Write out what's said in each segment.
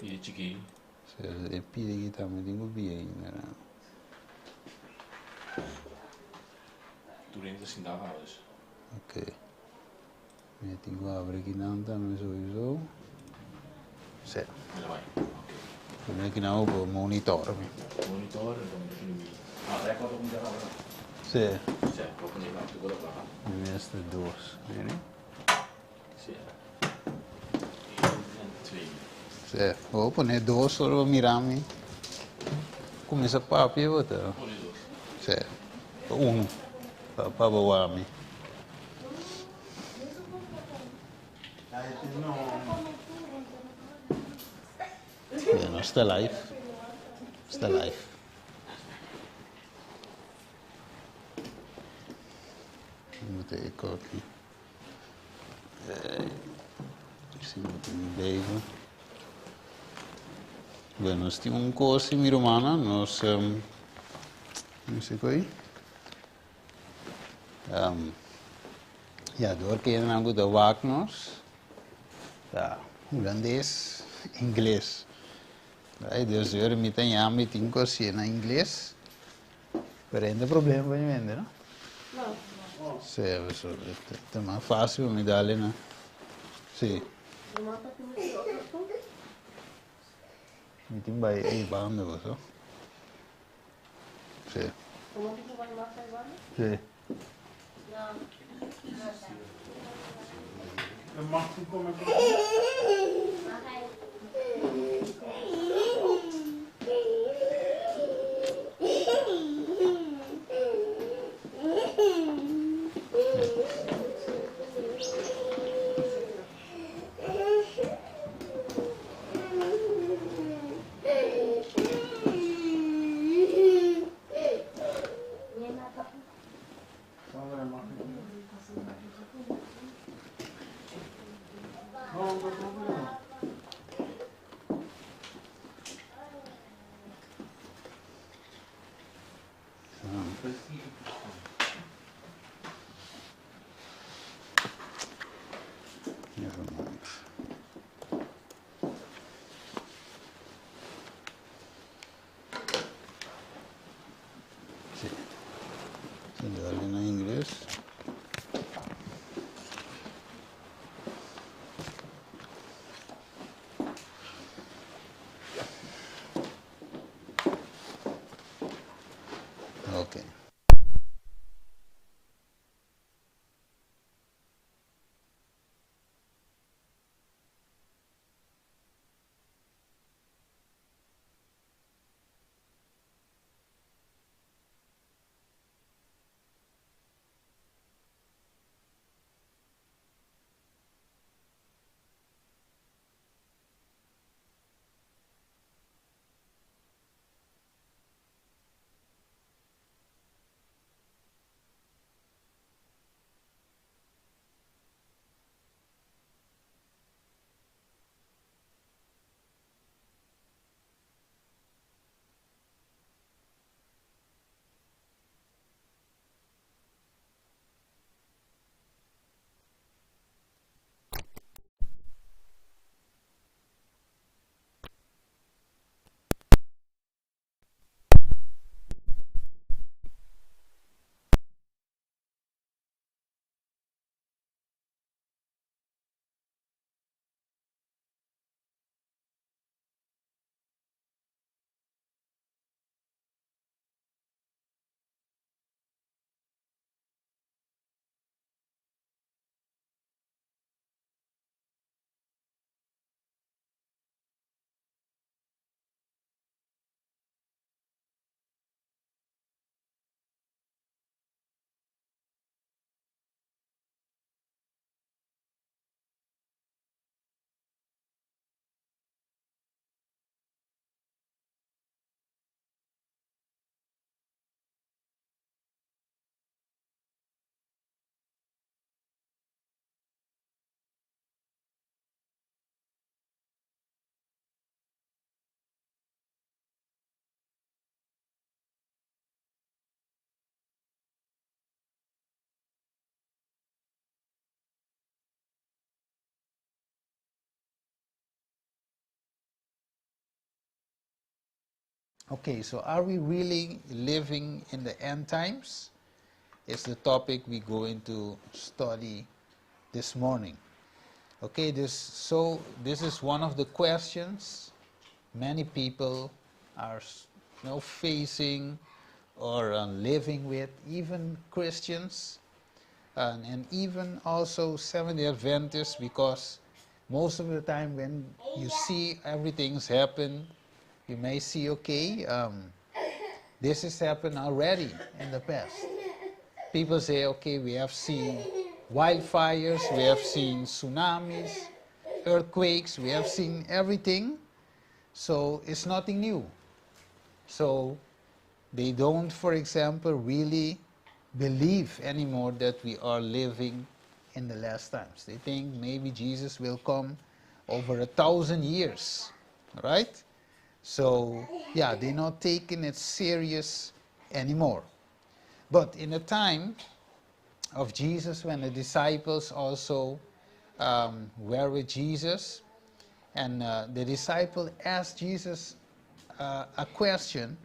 Piecichi. Se è piedi che tammi di bene. Tu rent in daar alles. Ok. Metti qua perché non tanto sowieso. Sì. En dan wij. Oké. Perché non ho monitor. Monitor en dan begin je. Ah, daar kan ook niet aan. Sì. Sì, proprio niet laten worden waar. De eerste doos. Vedi? Sì. 1 en 2. Sì. Opa, ne doos solo mirami. Come sa papi vota? Poli dos. Sì. Uno. Papa wami. Ja, no, sta live. Sta live. Moet ik ook. Si moet leven. Bueno, stiamo un corso in romana, nos come si qui? Ja, door kinderen goed de waknos. Ja, Holandees, Inglês. Aí Deus eu me tem ame tem corsi na inglês. Pero ainda problema para mim, não? Não. Sim, isso é mais fácil me dar ali, né? Sim. Me tem vai aí banda você. Sim. Como que tu vai matar agora? Sim. Não. Eu mostro como é que não, não tem problema. Okay, so are we really living in the end times? It's the topic we go into study this morning. Okay, this is one of the questions many people are facing or living with, even Christians and even also Seventh-day Adventists, because most of the time when you see everything's happen, you may see, okay, this has happened already in the past. People say, okay, we have seen wildfires, we have seen tsunamis, earthquakes, we have seen everything, so it's nothing new. So they don't, for example, really believe anymore that we are living in the last times. They think maybe Jesus will come over 1,000 years, right? So, yeah, they're not taking it serious anymore. But in the time of Jesus, when the disciples also were with Jesus, and the disciple asked Jesus a question,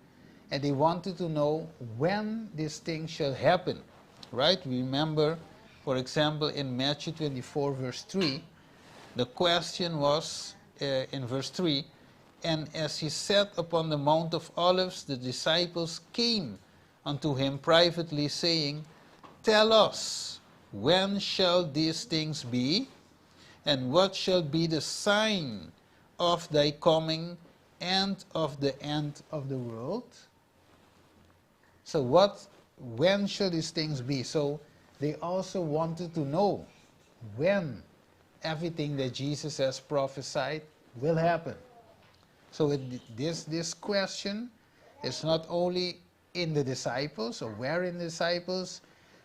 and they wanted to know when this thing shall happen, right? We remember, for example, in Matthew 24, verse 3, the question was, in verse 3, and as he sat upon the Mount of Olives, the disciples came unto him privately, saying, Tell us, when shall these things be? And what shall be the sign of thy coming and of the end of the world? So when shall these things be? So they also wanted to know when everything that Jesus has prophesied will happen. So this question is not only in the disciples or where in the disciples,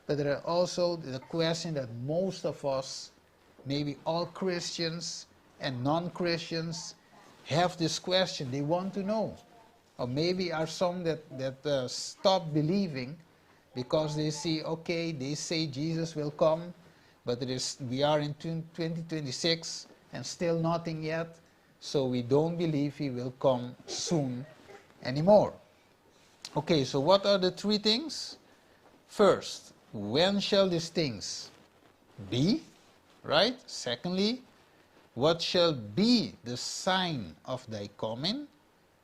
but there are also the question that most of us, maybe all Christians and non-Christians, have this question. They want to know. Or maybe are some that stop believing because they see, okay, they say Jesus will come, but we are in 2026 and still nothing yet, so we don't believe he will come soon anymore. Okay, so what are the three things? First, when shall these things be? Right? Secondly, what shall be the sign of thy coming?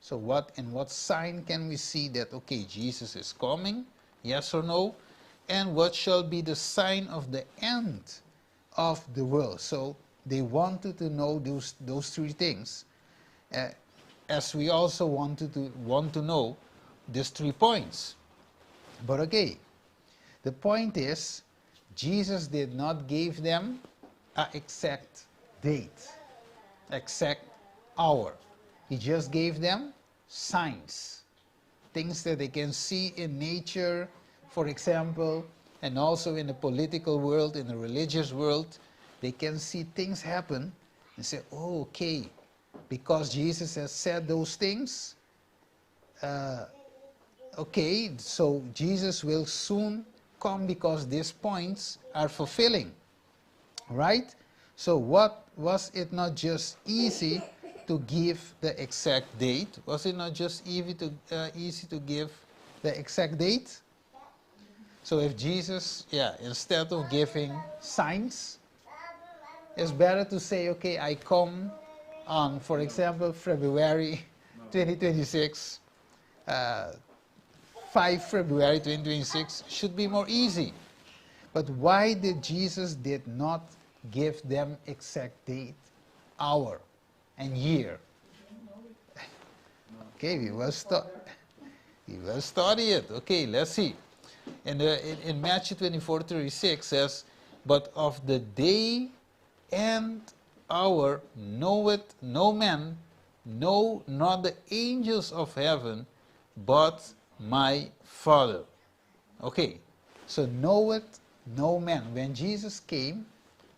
So what sign can we see that, okay, Jesus is coming? Yes or no? And what shall be the sign of the end of the world? So they wanted to know those three things, as we also want to know these 3 points. But okay, the point is, Jesus did not give them an exact date, exact hour. He just gave them signs, things that they can see in nature, for example, and also in the political world, in the religious world. They can see things happen and say, oh, okay, because Jesus has said those things, okay, so Jesus will soon come because these points are fulfilling, right? So was it not just easy to give the exact date? Was it not just easy to give the exact date? So if Jesus, instead of giving signs, it's better to say, okay, I come on, for example, February 2026, 5 February 2026 should be more easy. But why did Jesus did not give them exact date, hour, and year? Okay, we will study it. Okay, let's see. In Matthew 24:36 says, but of the day and hour knoweth no man, no, not the angels of heaven, but my Father. Okay, so knoweth no man. When Jesus came,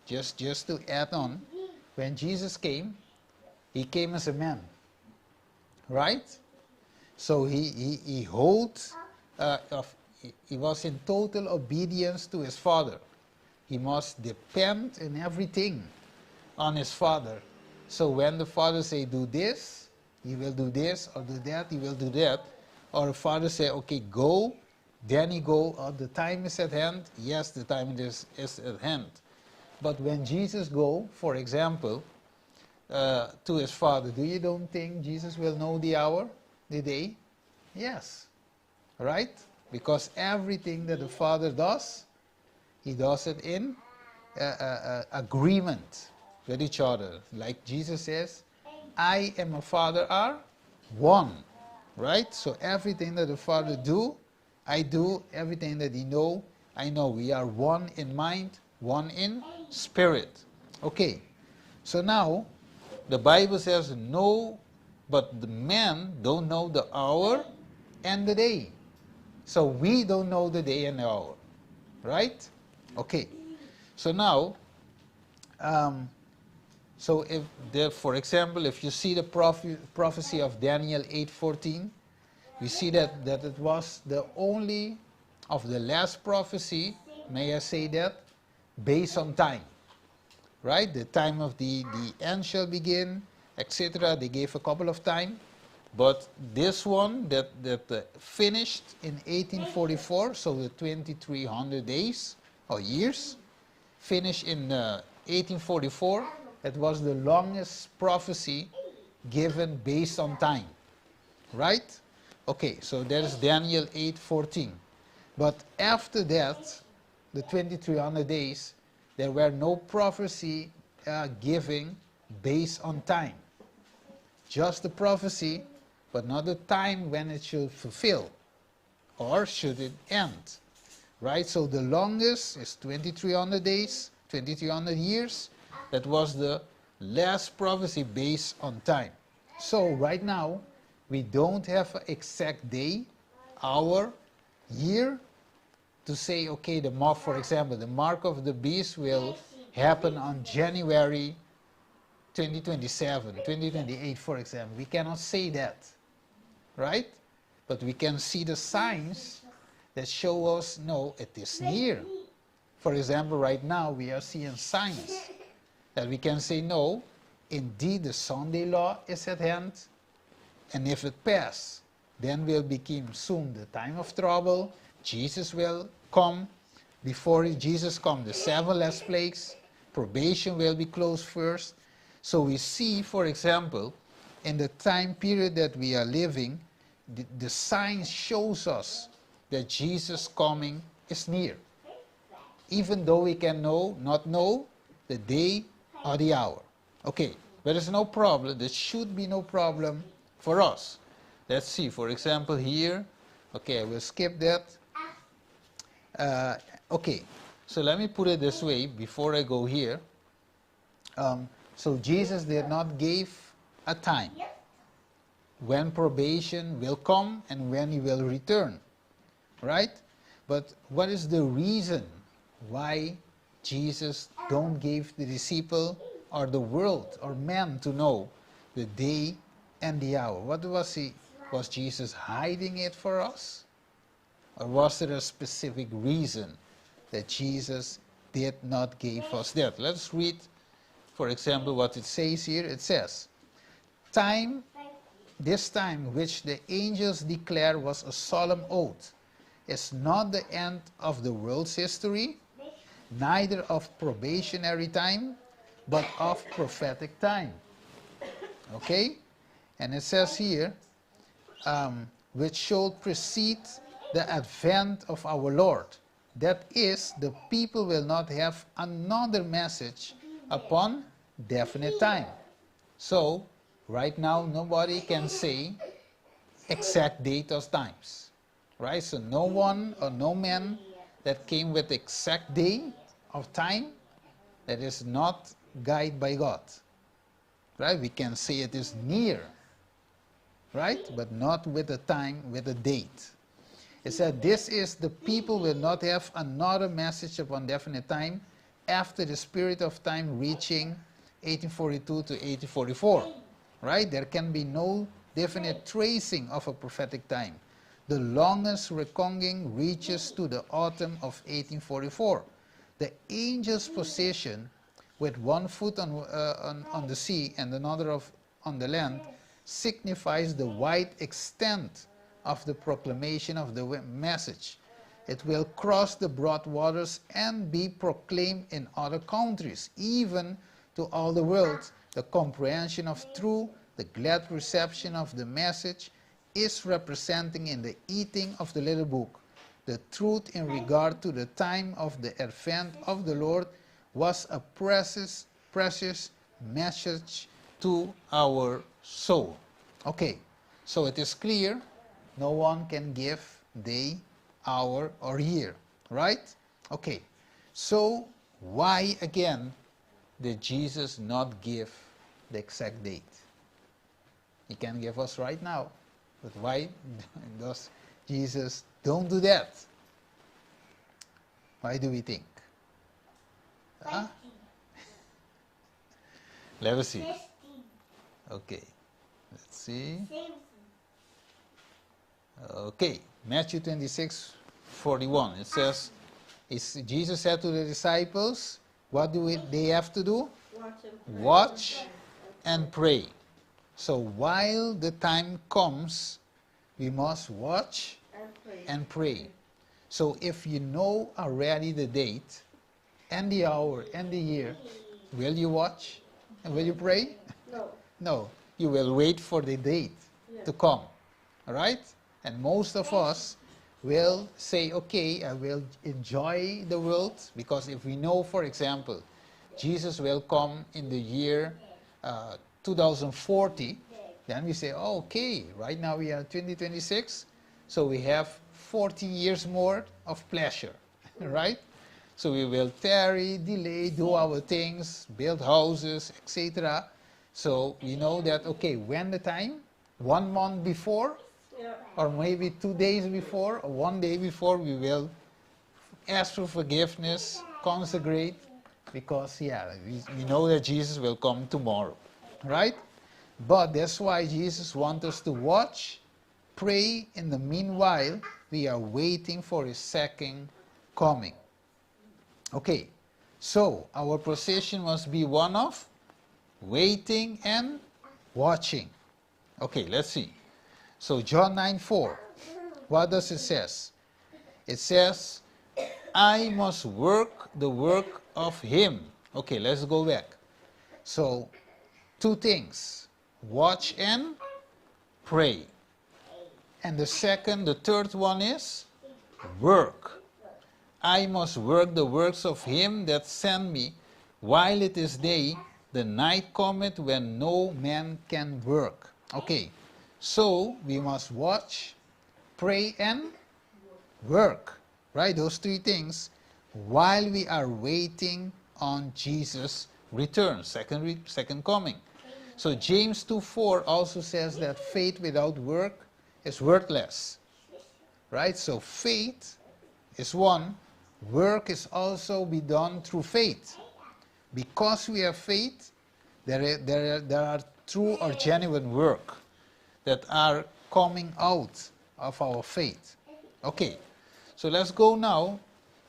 just to add on, when Jesus came, he came as a man, right? So he was in total obedience to his Father. He must depend in everything on his Father. So when the Father say do this, he will do this or do that, he will do that. Or a father say, okay, go, then he go, oh, the time is at hand. Yes, the time is at hand. But when Jesus go, for example, to his father, do you don't think Jesus will know the hour, the day? Yes, right? Because everything that the father does, he does it in agreement with each other. Like Jesus says, I and my Father are one, right? So everything that the Father do, I do. Everything that he know, I know. We are one in mind, one in spirit. Okay, so now the Bible says no, but the men don't know the hour and the day. So we don't know the day and the hour, right? Okay, so now, so if there, for example, if you see the prophecy of Daniel 8:14, we see that it was the only of the last prophecy, may I say that, based on time, right? The time of the end shall begin, etc. They gave a couple of time, but this one that finished in 1844, so the 2300 days or years, finished in 1844. It was the longest prophecy given based on time, right? Okay, so that is Daniel 8:14. But after that, the 2300 days, there were no prophecy giving based on time. Just the prophecy, but not the time when it should fulfill, or should it end, right? So the longest is 2300 days, 2300 years. That was the last prophecy based on time. So right now, we don't have an exact day, hour, year to say, okay, the mark, for example, the mark of the beast will happen on January 2027, 2028, for example. We cannot say that, right? But we can see the signs that show us, no, it is near. For example, right now, we are seeing signs that we can say, no, indeed the Sunday law is at hand, and if it pass, then will become soon the time of trouble. Jesus will come. Before Jesus comes, the 7 last plagues, probation will be closed first. So we see, for example, in the time period that we are living, the signs shows us that Jesus' coming is near. Even though we can not know the day or the hour. Okay, but there's no problem. There should be no problem for us. Let's see, for example, here. Okay, I will skip that. Okay, so let me put it this way before I go here. So Jesus did not give a time when probation will come and when he will return, right? But what is the reason why Jesus don't give the disciple or the world or man to know the day and the hour? What was he? Was Jesus hiding it for us? Or was there a specific reason that Jesus did not give us that? Let's read, for example, what it says here. It says, this time which the angels declare was a solemn oath, is not the end of the world's history, neither of probationary time, but of prophetic time. Okay? And it says here, which should precede the advent of our Lord. That is, the people will not have another message upon definite time. So, right now, nobody can say exact date or times. Right? So no one or no man that came with exact day of time, that is not guided by God. Right? We can say it is near, right? But not with a time, with a date. It said, this is, the people will not have another message upon definite time after the spirit of time reaching 1842 to 1844. Right? There can be no definite tracing of a prophetic time. The longest reckoning reaches to the autumn of 1844. The angel's position with one foot on the sea and another on the land signifies the wide extent of the proclamation of the message. It will cross the broad waters and be proclaimed in other countries, even to all the world. The comprehension of truth, the glad reception of the message, is representing in the eating of the little book. The truth in regard to the time of the advent of the Lord was a precious message to our soul. Okay, so it is clear, no one can give day, hour, or year, right? Okay, so why again did Jesus not give the exact date? He can give us right now, but why does Jesus don't do that? Why do we think? Huh? Let us see. Okay, let's see. Okay, Matthew 26:41. It says, Jesus said to the disciples, what do they have to do? Watch and pray. So while the time comes, we must watch and pray. So if you know already the date and the hour and the year, will you watch and will you pray? No. No, you will wait for the date to come. All right? And most of us will say, okay, I will enjoy the world, because if we know, for example, Jesus will come in the year 2040, then we say, oh, okay, right now we are 2026, so we have 40 years more of pleasure, right? So we will tarry, delay, do our things, build houses, etc. So we know that, okay, when the time, 1 month before, or maybe 2 days before, or 1 day before, we will ask for forgiveness, consecrate, because, yeah, we know that Jesus will come tomorrow, right? But that's why Jesus wants us to watch, pray. In the meanwhile, we are waiting for his second coming. Okay, so our position must be one of waiting and watching. Okay, let's see. So John 9:4, what does it says? It says, I must work the work of him. Okay, let's go back. So, 2 things, watch and pray. And the third one is work. I must work the works of him that sent me while it is day. The night cometh when no man can work. Okay, so we must watch, pray, and work. Right, those 3 things, while we are waiting on Jesus' return, second coming. So James 2:4 also says that faith without work is worthless. Right, so faith is one, work is also be done through faith. Because we have faith, there are true or genuine work that are coming out of our faith. Okay. So let's go now,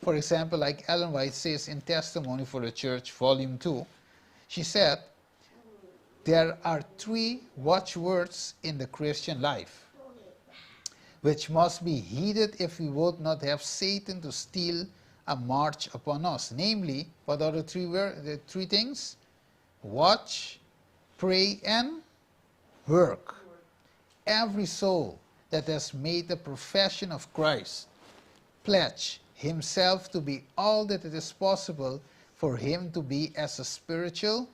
for example, like Ellen White says in Testimony for the Church, Volume 2. She said, there are 3 watchwords in the Christian life, which must be heeded if we would not have Satan to steal a march upon us. Namely, what are the 3 things? Watch, pray, and work. Every soul that has made a profession of Christ pledge himself to be all that it is possible for him to be as a spiritual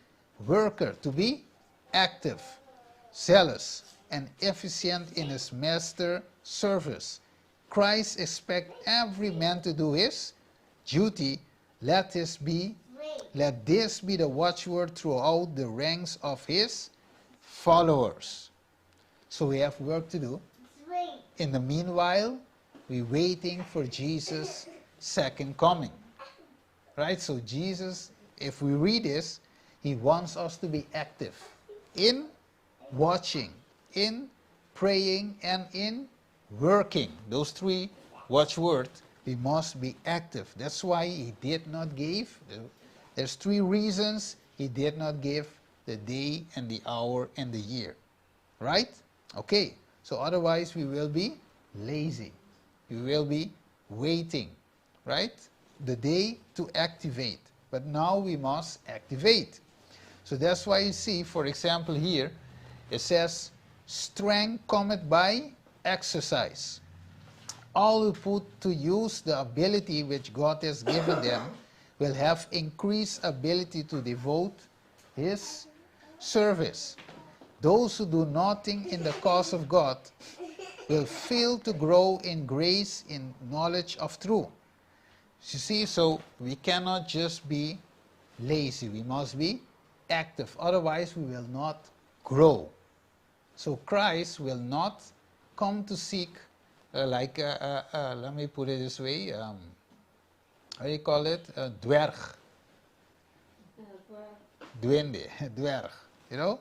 worker, to be active, zealous, and efficient in his master's service. Christ expects every man to do his duty. Let this be the watchword throughout the ranks of his followers. So we have work to do. In the meanwhile, we're waiting for Jesus' second coming. Right? So Jesus, if we read this, he wants us to be active in watching, in praying, and in working. Those 3 watchwords, we must be active. That's why he did not give, there's 3 reasons he did not give the day and the hour and the year. Right? Okay. So otherwise we will be lazy. We will be waiting. Right? The day to activate. But now we must activate. So that's why you see, for example, here, it says, strength cometh by exercise. All who put to use the ability which God has given them will have increased ability to devote his service. Those who do nothing in the cause of God will fail to grow in grace, in knowledge of truth. You see, so we cannot just be lazy. We must be active. Otherwise, we will not grow. So Christ will not come to seek, let me put it this way, how do you call it? Dwerg. Duende, dwerg. You know?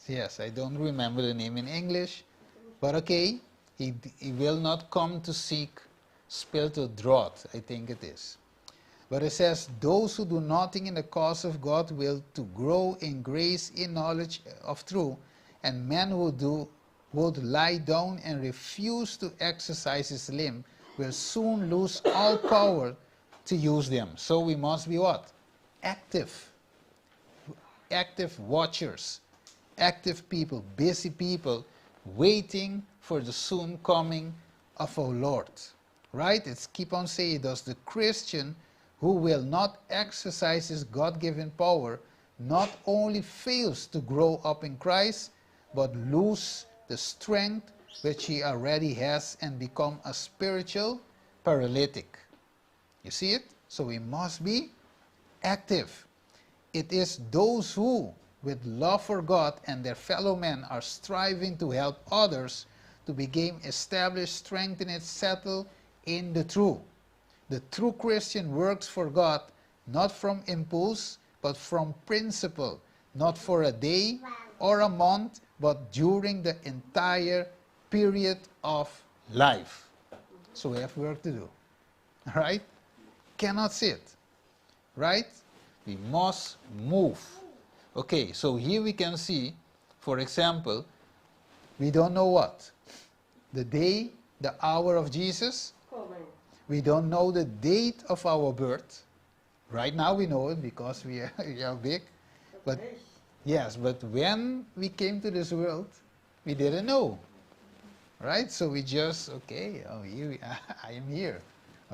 Yes, I don't remember the name in English. But okay, he will not come to seek spiritual drought, I think it is. But it says, those who do nothing in the cause of God will to grow in grace, in knowledge of truth, and men who would lie down and refuse to exercise his limb will soon lose all power to use them. So we must be what? Active. Active watchers. Active people, busy people, waiting for the soon coming of our Lord. Right? It's keep on saying, does the Christian who will not exercise his God-given power not only fails to grow up in Christ, but lose the strength which he already has and become a spiritual paralytic. You see it? So we must be active. It is those who, with love for God and their fellow men, are striving to help others to become established, strengthened, settled in the truth. The true Christian works for God, not from impulse, but from principle, not for a day or a month, but during the entire period of life. So we have work to do. Right? Cannot sit. Right? We must move. Okay, so here we can see, for example, we don't know what? The day, the hour of Jesus. We don't know the date of our birth. Right now we know it because we are big. But yes, but when we came to this world, we didn't know. Right? So we just, okay, oh, here I am here.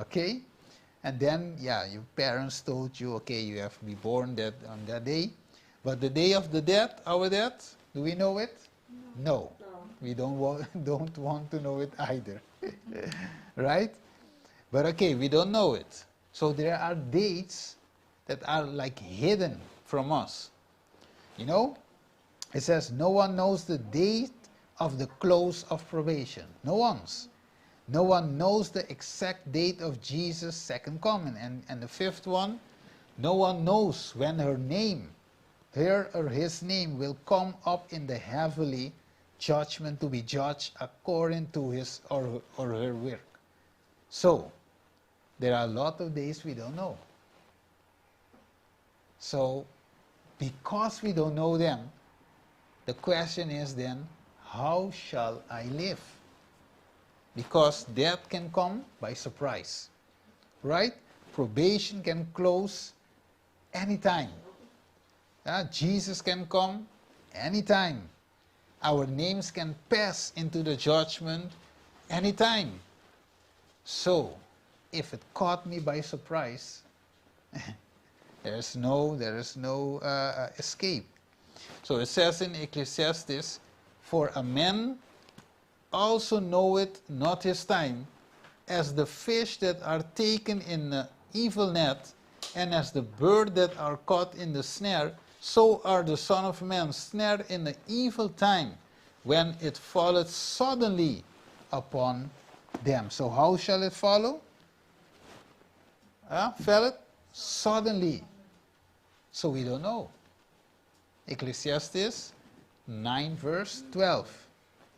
Okay? And then, yeah, your parents told you, okay, you have to be born on that day. But the day of the death, our death, do we know it? No. We don't want to know it either. Right? But okay, we don't know it. So there are dates that are like hidden from us. You know? It says no one knows the date of the close of probation. No one's. No one knows the exact date of Jesus' second coming. And the fifth one, no one knows when her or his name will come up in the heavenly judgment to be judged according to his or her work. So, there are a lot of days we don't know. So, because we don't know them, the question is then, how shall I live? Because death can come by surprise. Right? Probation can close anytime. Jesus can come anytime. Our names can pass into the judgment anytime. So, if it caught me by surprise, there is no escape. So it says in Ecclesiastes, for a man also knoweth not his time, as the fish that are taken in the evil net, and as the bird that are caught in the snare, so are the Son of Man snared in the evil time, when it falleth suddenly upon them. So how shall it follow? Fell it suddenly. So we don't know. Ecclesiastes 9 verse 12.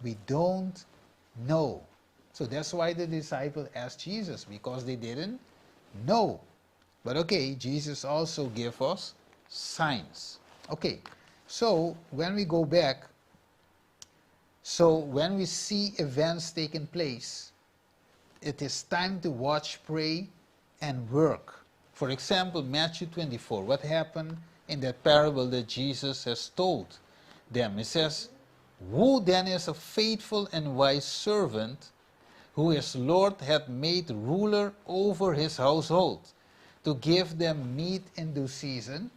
We don't know. So that's why the disciples asked Jesus, because they didn't know. But okay, Jesus also gave us signs. Okay, so when we go back So when we see events taking place, it is time to watch, pray, and work. For example, Matthew 24, what happened in that parable that Jesus has told them? He says, "Who then is a faithful and wise servant, who his Lord hath made ruler over his household, to give them meat in due season?"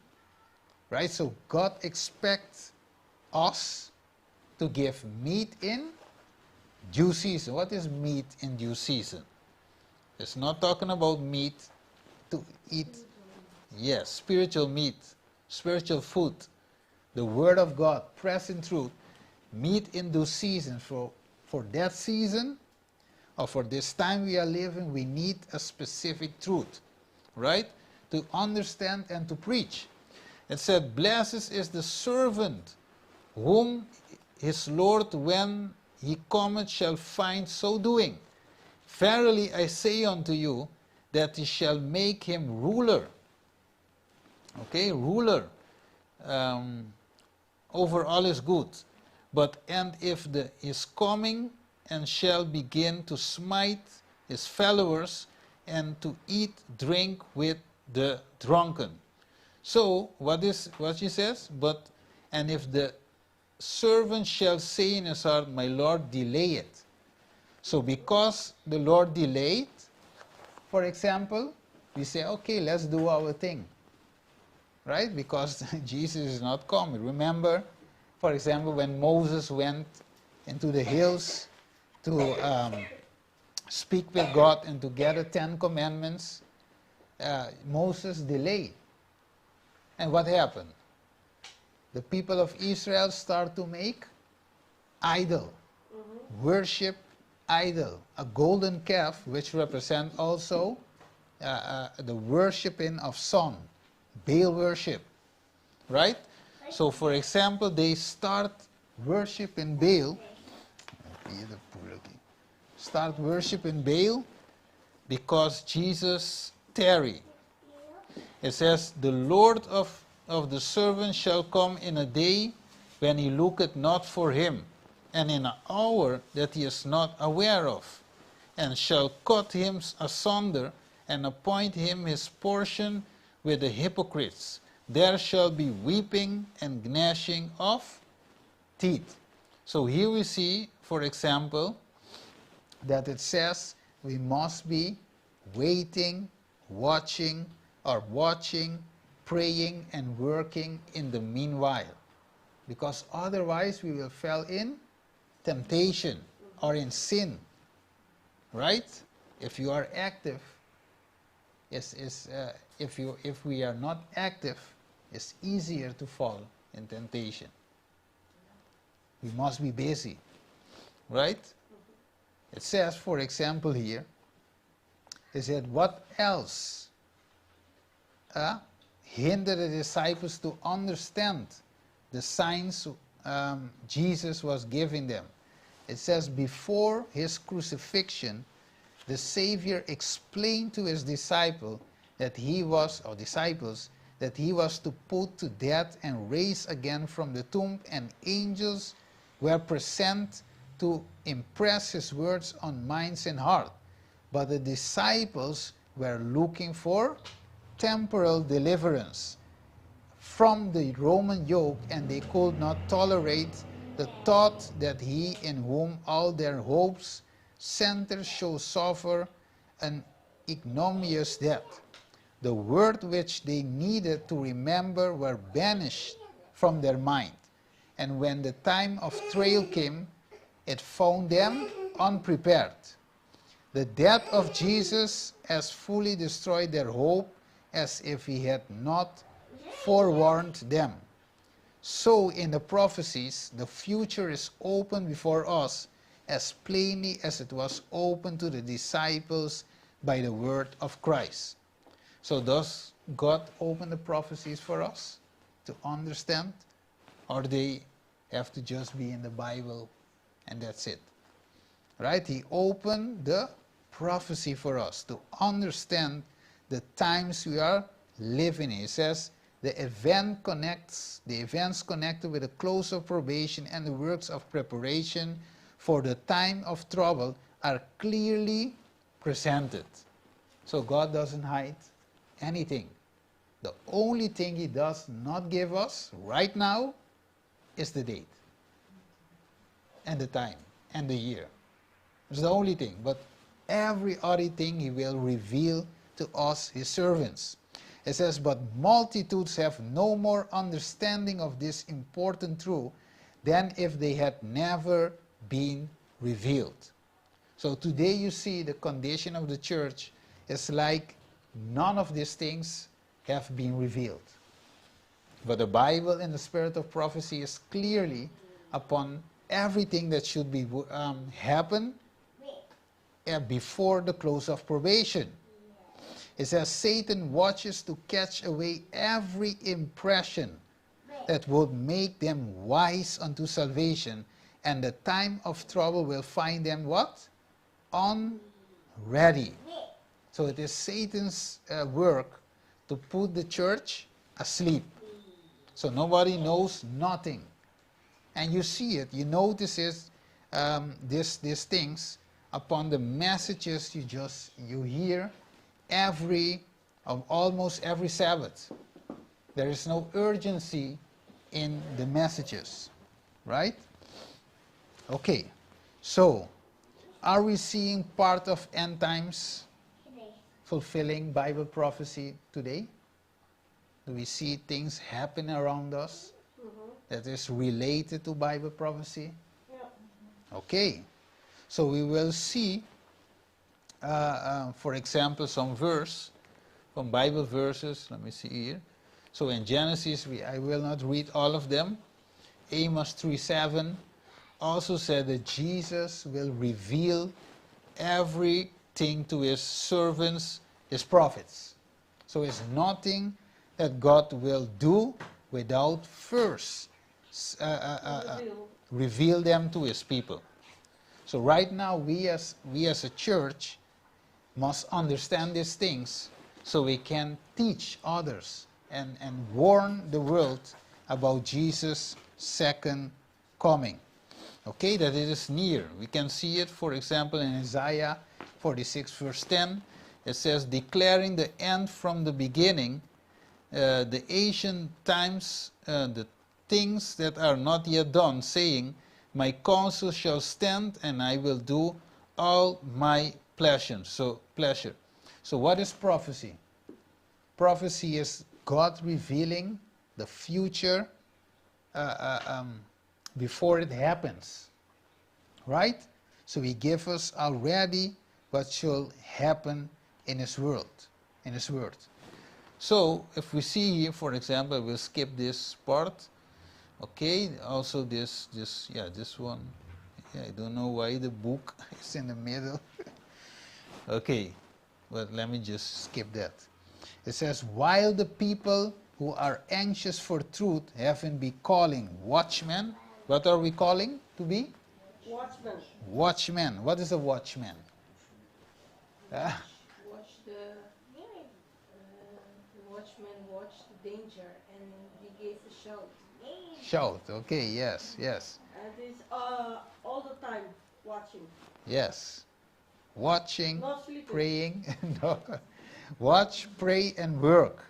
Right? So God expects us to give meat in due season. What is meat in due season? It's not talking about meat to eat. Yes, spiritual meat, spiritual food, the Word of God, present truth, meat in due season. For that season, or for this time we are living, we need a specific truth, right? To understand and to preach. It said, "Blessed is the servant whom his Lord, when he cometh, shall find so doing. Verily I say unto you, that he shall make him ruler." Okay, ruler over all his goods. And if is coming, and shall begin to smite his followers, and to eat drink with the drunken. So what she says? And if the servant shall say in his heart, "My Lord, delay it." So because the Lord delayed, for example, we say, okay, let's do our thing. Right? Because Jesus is not coming. Remember, for example, when Moses went into the hills to speak with God and to get the 10 Commandments, Moses delayed. And what happened? The people of Israel start to make idol, worship idol, a golden calf, which represent also the worshiping of sun, Baal worship, right? So for example, they start worshiping Baal, because Jesus tarry. It says, "The Lord of the servant shall come in a day when he looketh not for him, and in an hour that he is not aware of, and shall cut him asunder, and appoint him his portion with the hypocrites. There shall be weeping and gnashing of teeth." So here we see, for example, that it says we must be waiting, watching, praying, and working in the meanwhile. Because otherwise we will fall in temptation or in sin. Right? If you are active, if we are not active, it's easier to fall in temptation. We must be busy. Right? It says, for example, here, it said, what else hindered the disciples to understand the signs Jesus was giving them? It says, before his crucifixion, the Savior explained to his disciples that he was to put to death and raise again from the tomb, and angels were present to impress his words on minds and heart. But the disciples were looking for temporal deliverance from the Roman yoke, and they could not tolerate the thought that he, in whom all their hopes center, should suffer an ignominious death. The word which they needed to remember were banished from their mind, and when the time of trial came, it found them unprepared. The death of Jesus has fully destroyed their hope, as if he had not forewarned them. So in the prophecies, the future is open before us as plainly as it was open to the disciples by the word of Christ. So does God open the prophecies for us to understand? Or they have to just be in the Bible and that's it? Right? He opened the prophecy for us to understand the times we are living in. He says, the events connected with the close of probation and the works of preparation for the time of trouble are clearly presented. So God doesn't hide anything. The only thing he does not give us right now is the date and the time and the year. It's the only thing. But every other thing he will reveal to us, his servants. It says, but multitudes have no more understanding of this important truth than if they had never been revealed. So today you see the condition of the church is like none of these things have been revealed. But the Bible and the spirit of prophecy is clearly upon everything that should be happen before the close of probation. It says Satan watches to catch away every impression that would make them wise unto salvation, and the time of trouble will find them what? Unready. So it is Satan's work to put the church asleep. So nobody knows nothing. And you see it, you notice it, these things upon the messages you hear almost every Sabbath. There is no urgency in the messages, right? Okay, so are we seeing part of end times fulfilling Bible prophecy today? Do we see things happen around us that is related to Bible prophecy? Yeah. Okay, so we will see, for example, some Bible verses. Let me see here. So in Genesis, I will not read all of them. Amos 3:7 also said that Jesus will reveal everything to his servants, his prophets. So it's nothing that God will do without first reveal them to his people. So right now we as a church must understand these things so we can teach others and warn the world about Jesus' second coming. Okay, that it is near. We can see it, for example, in Isaiah 46 verse 10. It says, declaring the end from the beginning, the ancient times, the things that are not yet done, saying, my counsel shall stand, and I will do all my pleasure. So what is prophecy? Prophecy is God revealing the future before it happens, right? So he gives us already what shall happen in his world, in his word. So if we see here, for example, we'll skip this part. Okay, also this one. Yeah, I don't know why the book is in the middle. Okay, but let me just skip that. It says, while the people who are anxious for truth haven't been calling watchmen, what are we calling to be? Watchman. Watchmen. What is a watchman? Watch the watchman watched the danger and he gave a shout. Shout. Okay, yes. And it's all the time watching. Yes. Watching, Not sleeping. praying. No. Watch, pray, and work.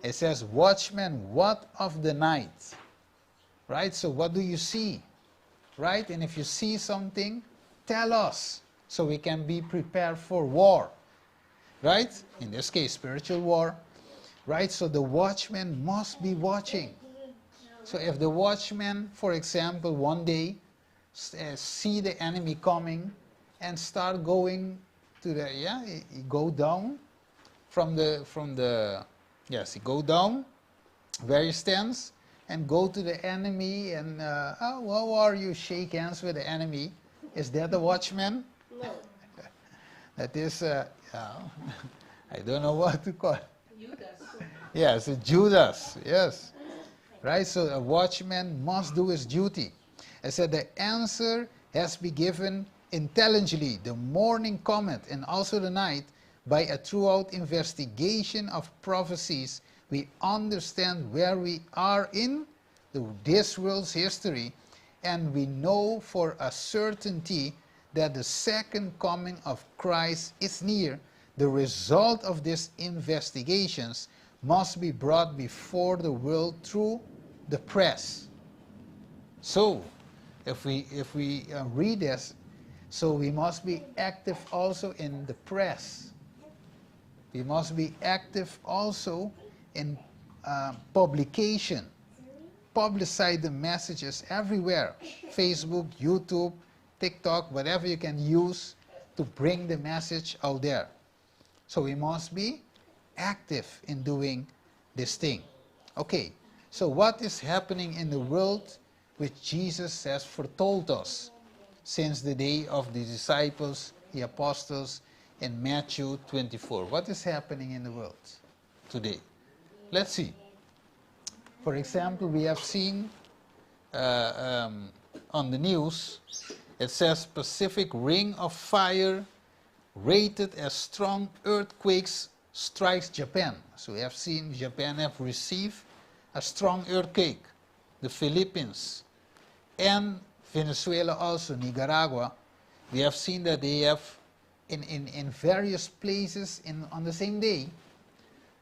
It says, watchmen, what of the night? Right? So what do you see? Right? And if you see something, tell us so we can be prepared for war. Right? In this case, spiritual war. Right? So the watchman must be watching. So if the watchman, for example, one day see the enemy coming and start going to the, he go down he go down where he stands and go to the enemy and, how are you, shake hands with the enemy. Is that a watchman? No. That is, I don't know what to call it. Judas. Yes, Judas, yes. Right, so a watchman must do his duty. I said the answer has been given intelligently, the morning comment and also the night, by a throughout investigation of prophecies we understand where we are in this world's history, and we know for a certainty that the second coming of Christ is near. The result of these investigations must be brought before the world through the press. So, if we read this, so we must be active also in the press. We must be active also in publication. Publicize the messages everywhere. Facebook, YouTube, TikTok, whatever you can use to bring the message out there. So we must be active in doing this thing. Okay, so what is happening in the world which Jesus has foretold us since the day of the disciples, the apostles, in Matthew 24? What is happening in the world today? Let's see. For example, we have seen on the news, it says Pacific Ring of Fire rated as strong earthquakes strikes Japan. So we have seen Japan have received a strong earthquake. The Philippines and Venezuela also, Nicaragua, we have seen that they have in various places on the same day,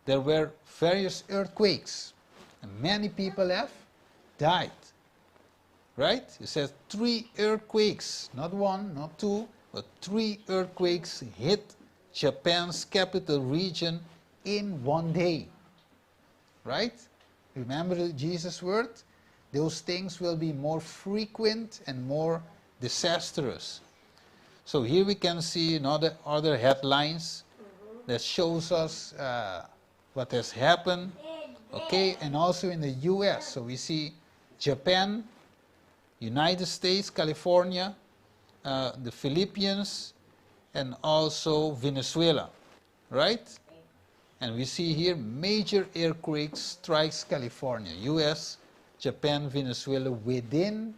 there were various earthquakes. And many people have died. Right? It says 3 earthquakes, not 1, not 2, but 3 earthquakes hit Japan's capital region in one day. Right? Remember Jesus' word? Those things will be more frequent and more disastrous. So here we can see other headlines that shows us what has happened. Okay, and also in the U.S. So we see Japan, United States, California, the Philippines, and also Venezuela, right? And we see here major earthquake strikes California, U.S., Japan, Venezuela within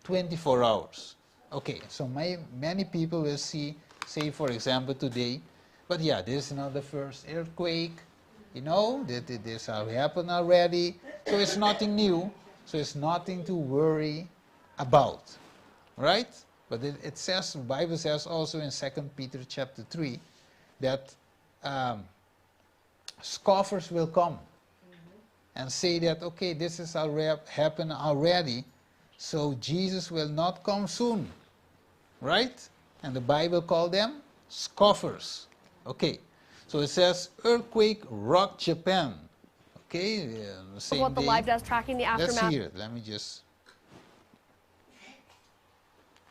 24 hours. Okay, so many people will say for example today, but yeah, this is not the first earthquake. You know, this has happened already, so it's nothing new, so it's nothing to worry about, right? But it says, the Bible says also in 2 Peter chapter 3, that scoffers will come and say that, okay, this has happened already, so Jesus will not come soon, right? And the Bible called them scoffers. Okay. So it says, earthquake rocked Japan. Okay, the same What the day. live desk tracking the aftermath. Let's hear it. Let me just.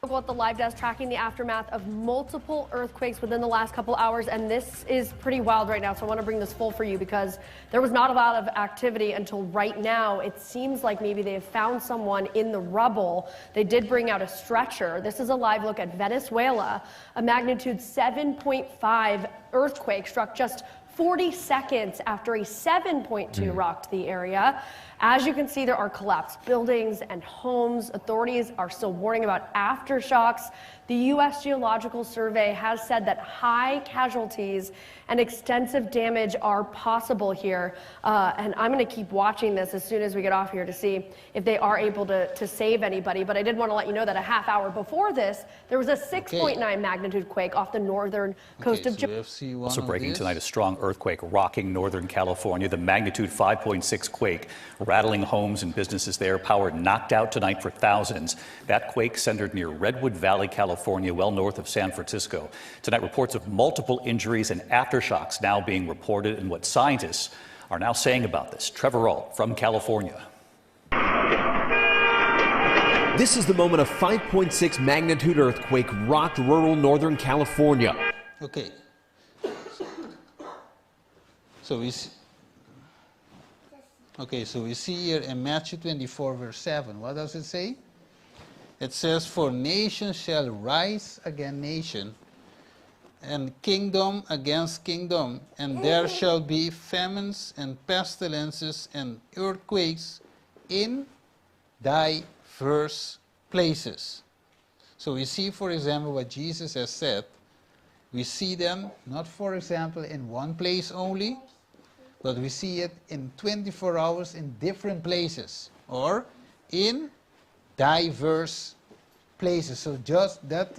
What the live desk tracking the aftermath of multiple earthquakes within the last couple hours, and this is pretty wild right now. So I want to bring this full for you because there was not a lot of activity until right now. It seems like maybe they have found someone in the rubble. They did bring out a stretcher. This is a live look at Venezuela. A magnitude 7.5 earthquake struck just 40 seconds after a 7.2 rocked the area. As you can see, there are collapsed buildings and homes. Authorities are still warning about aftershocks. The U.S. Geological Survey has said that high casualties and extensive damage are possible here. And I'm going to keep watching this as soon as we get off here to see if they are able to save anybody. But I did want to let you know that a half hour before this, there was a 6.9 magnitude quake off the northern coast of Japan. Also breaking tonight, a strong earthquake rocking northern California. The magnitude 5.6 quake rattling homes and businesses there. Power knocked out tonight for thousands. That quake centered near Redwood Valley, California, well north of San Francisco. Tonight, reports of multiple injuries and aftershocks now being reported, and what scientists are now saying about this. Trevor Ault from California. This is the moment a 5.6 magnitude earthquake rocked rural northern California. Okay. So we see, so we see here in Matthew 24, verse 7. What does it say? It says, "For nation shall rise against nation, and kingdom against kingdom, and there shall be famines and pestilences and earthquakes in diverse places." So we see, for example, what Jesus has said. We see them not, for example, in one place only, but we see it in 24 hours in different places or in diverse places. So just that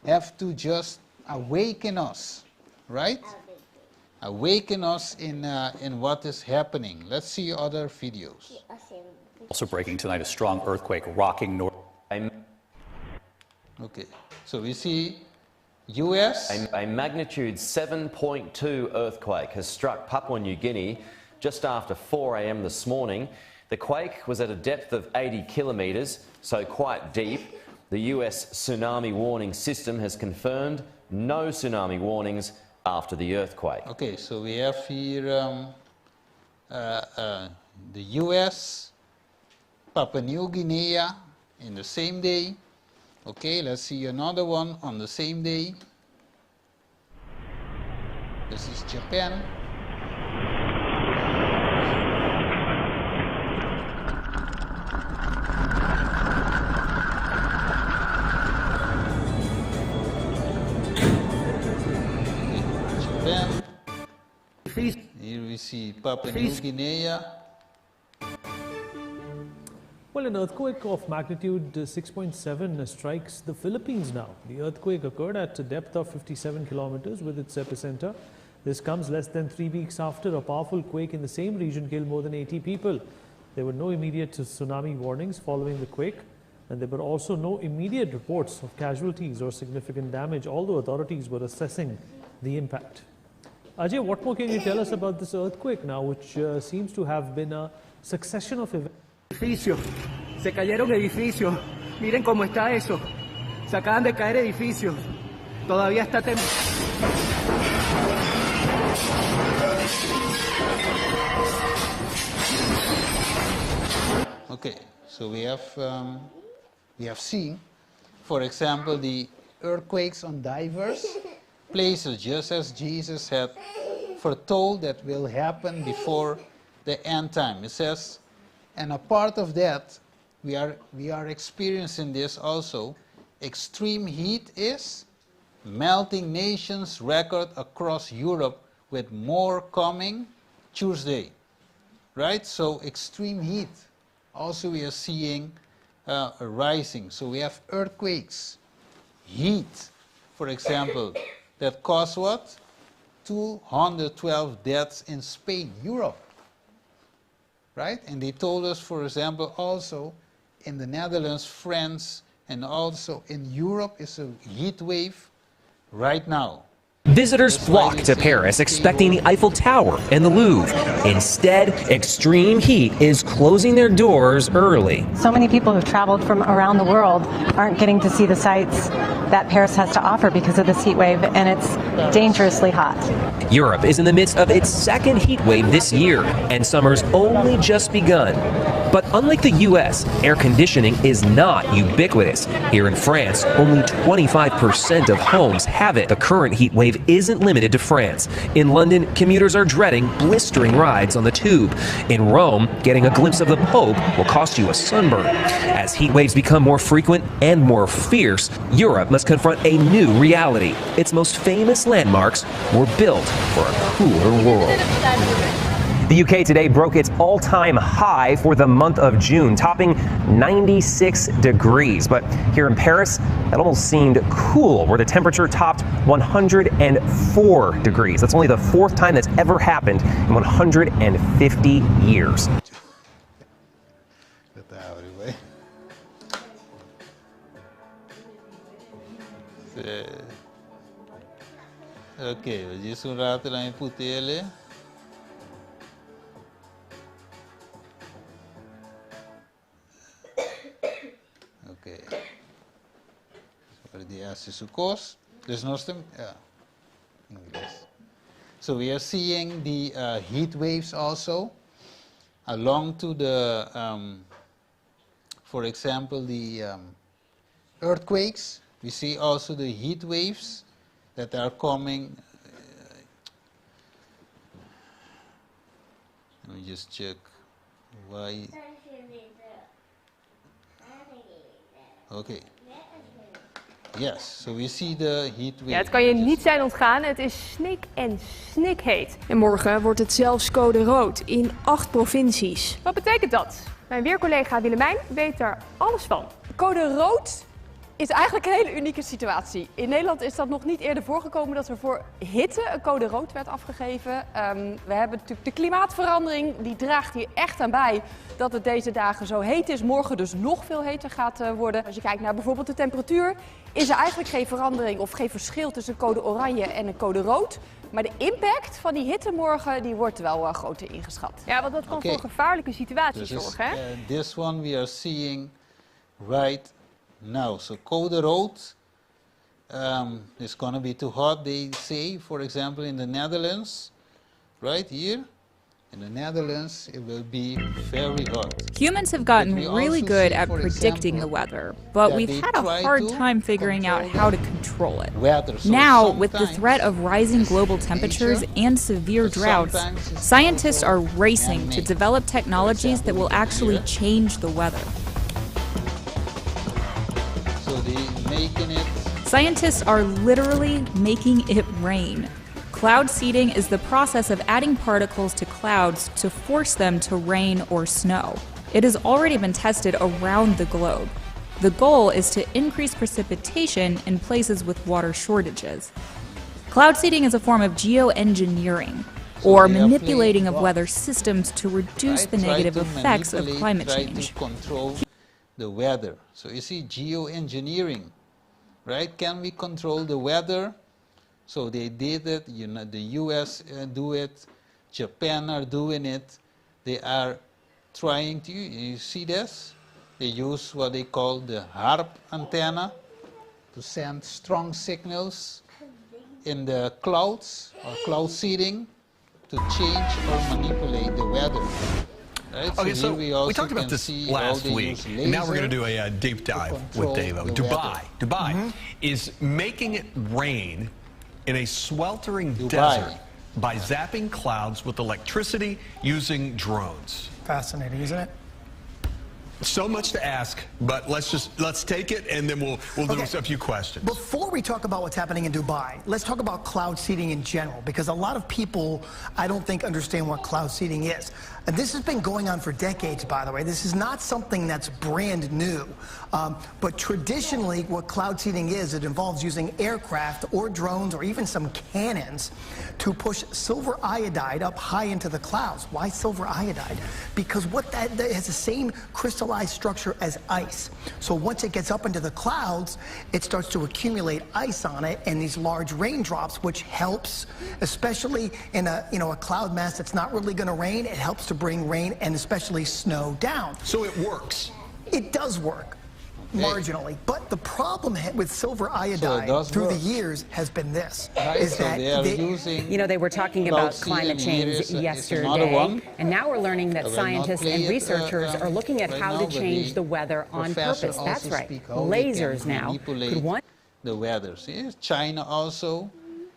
have to just awaken us, right? Awaken us in what is happening. Let's see other videos. Also breaking tonight, a strong earthquake rocking north. Okay, so we see U.S. A magnitude 7.2 earthquake has struck Papua New Guinea just after 4 a.m. this morning. The quake was at a depth of 80 kilometres, so quite deep. The US tsunami warning system has confirmed no tsunami warnings after the earthquake. Okay, so we have here the US, Papua New Guinea in the same day. Okay, let's see another one on the same day. This is Japan. Japan. Here we see Papua New Guinea. Well, an earthquake of magnitude 6.7 strikes the Philippines now. The earthquake occurred at a depth of 57 kilometers with its epicenter. This comes less than 3 weeks after a powerful quake in the same region killed more than 80 people. There were no immediate tsunami warnings following the quake, and there were also no immediate reports of casualties or significant damage, although authorities were assessing the impact. Ajay, what more can you tell us about this earthquake now, which seems to have been a succession of events? Edificios, se cayeron edificios, miren cómo está eso, se acaban de caer edificios, todavía está temblando. Okay, so we have seen, for example, the earthquakes on diverse places, just as Jesus had foretold that will happen before the end time. It says, and a part of that, we are experiencing this also. Extreme heat is melting nations record across Europe with more coming Tuesday. Right? So extreme heat. Also we are seeing rising. So we have earthquakes, heat, for example, that cause what? 212 deaths in Spain, Europe. Right? And they told us, for example, also in the Netherlands, France, and also in Europe is a heat wave right now. Visitors flock to Paris expecting the Eiffel Tower and the Louvre. Instead, extreme heat is closing their doors early. So many people who've traveled from around the world aren't getting to see the sights that Paris has to offer because of this heat wave, and it's dangerously hot. Europe is in the midst of its second heat wave this year, and summer's only just begun. But unlike the U.S., air conditioning is not ubiquitous. Here in France, only 25% of homes have it. The current heat wave isn't limited to France. In London, commuters are dreading blistering rides on the tube. In Rome, getting a glimpse of the Pope will cost you a sunburn. As heat waves become more frequent and more fierce, Europe must confront a new reality. Its most famous landmarks were built for a cooler world. The UK today broke its all-time high for the month of June, topping 96 degrees. But here in Paris, that almost seemed cool, where the temperature topped 104 degrees. That's only the fourth time that's ever happened in 150 years. Okay, just un rato lang iputele. Okay. Voor die eerste zoekers. Dus nog stem. Ja. English. So we are seeing the heat waves also along to the, for example, the earthquakes. We see also the heat waves that are coming. Let me just check why. Okay. Yes, so we see the heat wave. Ja, het kan je niet zijn ontgaan. Het is snik en snikheet. En morgen wordt het zelfs code rood in 8 provincies. Wat betekent dat? Mijn weercollega Willemijn weet daar alles van. Code rood is eigenlijk een hele unieke situatie. In Nederland is dat nog niet eerder voorgekomen dat er voor hitte een code rood werd afgegeven. We hebben natuurlijk de klimaatverandering, die draagt hier echt aan bij dat het deze dagen zo heet is. Morgen dus nog veel heter gaat worden. Als je kijkt naar bijvoorbeeld de temperatuur, is er eigenlijk geen verandering of geen verschil tussen code oranje en een code rood. Maar de impact van die hitte morgen die wordt wel groter ingeschat. Ja, want dat kan voor gevaarlijke situaties zorgen. Hè? This one we are seeing right now. So code rood is going to be too hot, they say, for example, in the Netherlands, right here. In the Netherlands, it will be very hot. Humans have gotten really good at predicting the weather, but we've had a hard time figuring out how to control it. Now, with the threat of rising global temperatures and severe droughts, scientists are racing to develop technologies that will actually change the weather. So they're making it. Scientists are literally making it rain. Cloud seeding is the process of adding particles to clouds to force them to rain or snow. It has already been tested around the globe. The goal is to increase precipitation in places with water shortages. Cloud seeding is a form of geoengineering, or manipulating of weather systems to reduce the negative effects of climate change. To control the weather. So you see geoengineering, right? Can we control the weather? So they did it, the US do it, Japan are doing it. They are trying to, you see this? They use what they call the HARP antenna to send strong signals in the clouds or cloud seeding to change or manipulate the weather. Right? Okay, so we talked about this last week, and now we're going to do a deep dive with Davo. Dubai is making it rain in a sweltering desert by zapping clouds with electricity using drones. Fascinating, isn't it? So much to ask, but let's take it and then we'll do a few questions. Before we talk about what's happening in Dubai, let's talk about cloud seeding in general, because a lot of people, I don't think, understand what cloud seeding is. And this has been going on for decades, by the way. This is not something that's brand new. But traditionally, what cloud seeding is, it involves using aircraft or drones or even some cannons to push silver iodide up high into the clouds. Why silver iodide? Because that has the same crystallized structure as ice. So once it gets up into the clouds, it starts to accumulate ice on it and these large raindrops, which helps, especially in a cloud mass that's not really going to rain. It helps to bring rain and especially snow down. So it works. It does work. Marginally, but the problem with silver iodide through the years has been this: is that they were talking about climate change yesterday, and now we're learning that scientists and researchers are looking at how to change the weather on purpose. That's right, lasers now could the weather. See, China also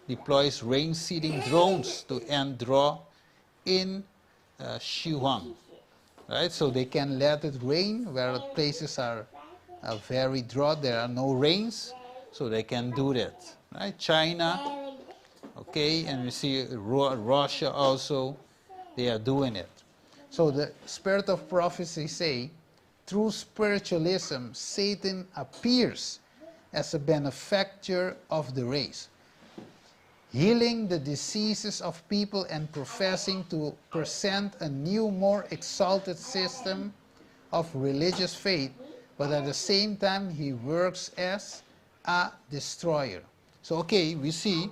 deploys rain seeding drones to end draw in Sichuan, right? So they can let it rain where places are very dry, there are no rains, so they can do that, right? China, okay, and we see Russia also, they are doing it. So the spirit of prophecy say, through spiritualism, Satan appears as a benefactor of the race, healing the diseases of people and professing to present a new, more exalted system of religious faith, but at the same time he works as a destroyer. So okay, we see,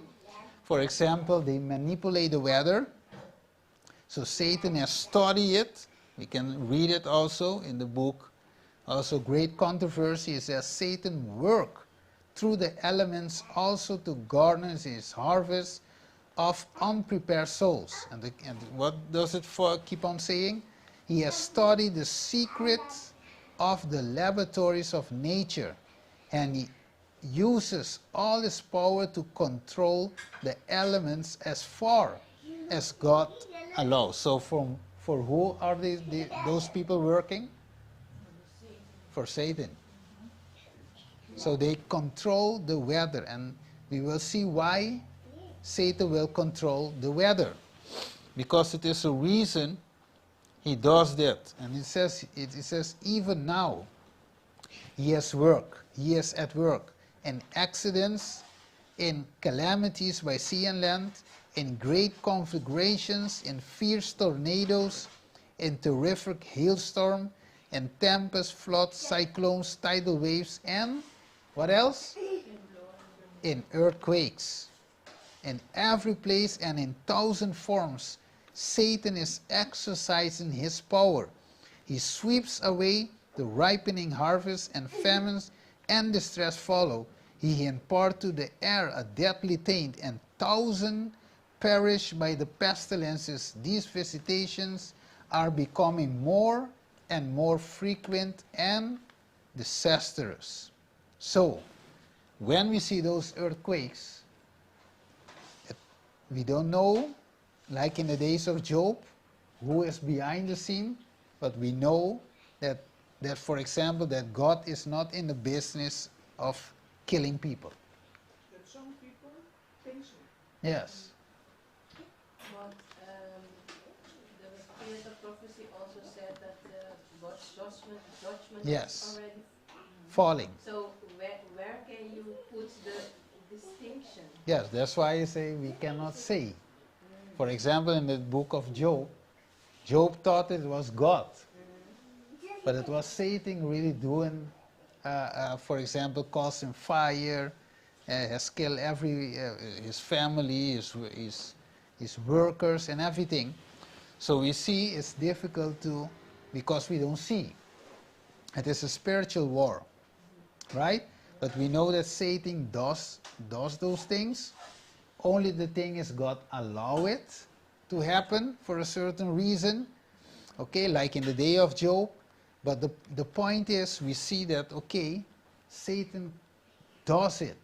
for example, they manipulate the weather. So Satan has studied it. We can read it also in the book. Also Great Controversy, it says Satan work through the elements also to garner his harvest of unprepared souls. And what does it keep on saying? He has studied the secrets of the laboratories of nature, and he uses all his power to control the elements as far as God allows. So for who are those people working? For Satan. So they control the weather, and we will see why Satan will control the weather. Because it is a reason he does that. And it says even now, he is at work. In accidents, in calamities by sea and land, in great conflagrations, in fierce tornadoes, in terrific hailstorm, in tempests, floods, cyclones, tidal waves, and what else? In earthquakes. In every place and in 1,000 forms, Satan is exercising his power. He sweeps away the ripening harvest, and famines and distress follow. He imparts to the air a deadly taint, and 1,000 perish by the pestilences. These visitations are becoming more and more frequent and disastrous. So, when we see those earthquakes, we don't know, like in the days of Job, who is behind the scene, but we know that for example, that God is not in the business of killing people. But some people think so. Yes. But the spirit of prophecy also said that God's judgment Yes. is already Falling. So where can you put the distinction? Yes, that's why I say we cannot say. For example, in the book of Job, Job thought it was God. But it was Satan really doing, for example, causing fire, has killed his family, his workers, and everything. So we see it's difficult to, because we don't see. It is a spiritual war, right? But we know that Satan does those things. Only the thing is God allow it to happen for a certain reason. Okay, like in the day of Job. But the point is, we see that, okay, Satan does it.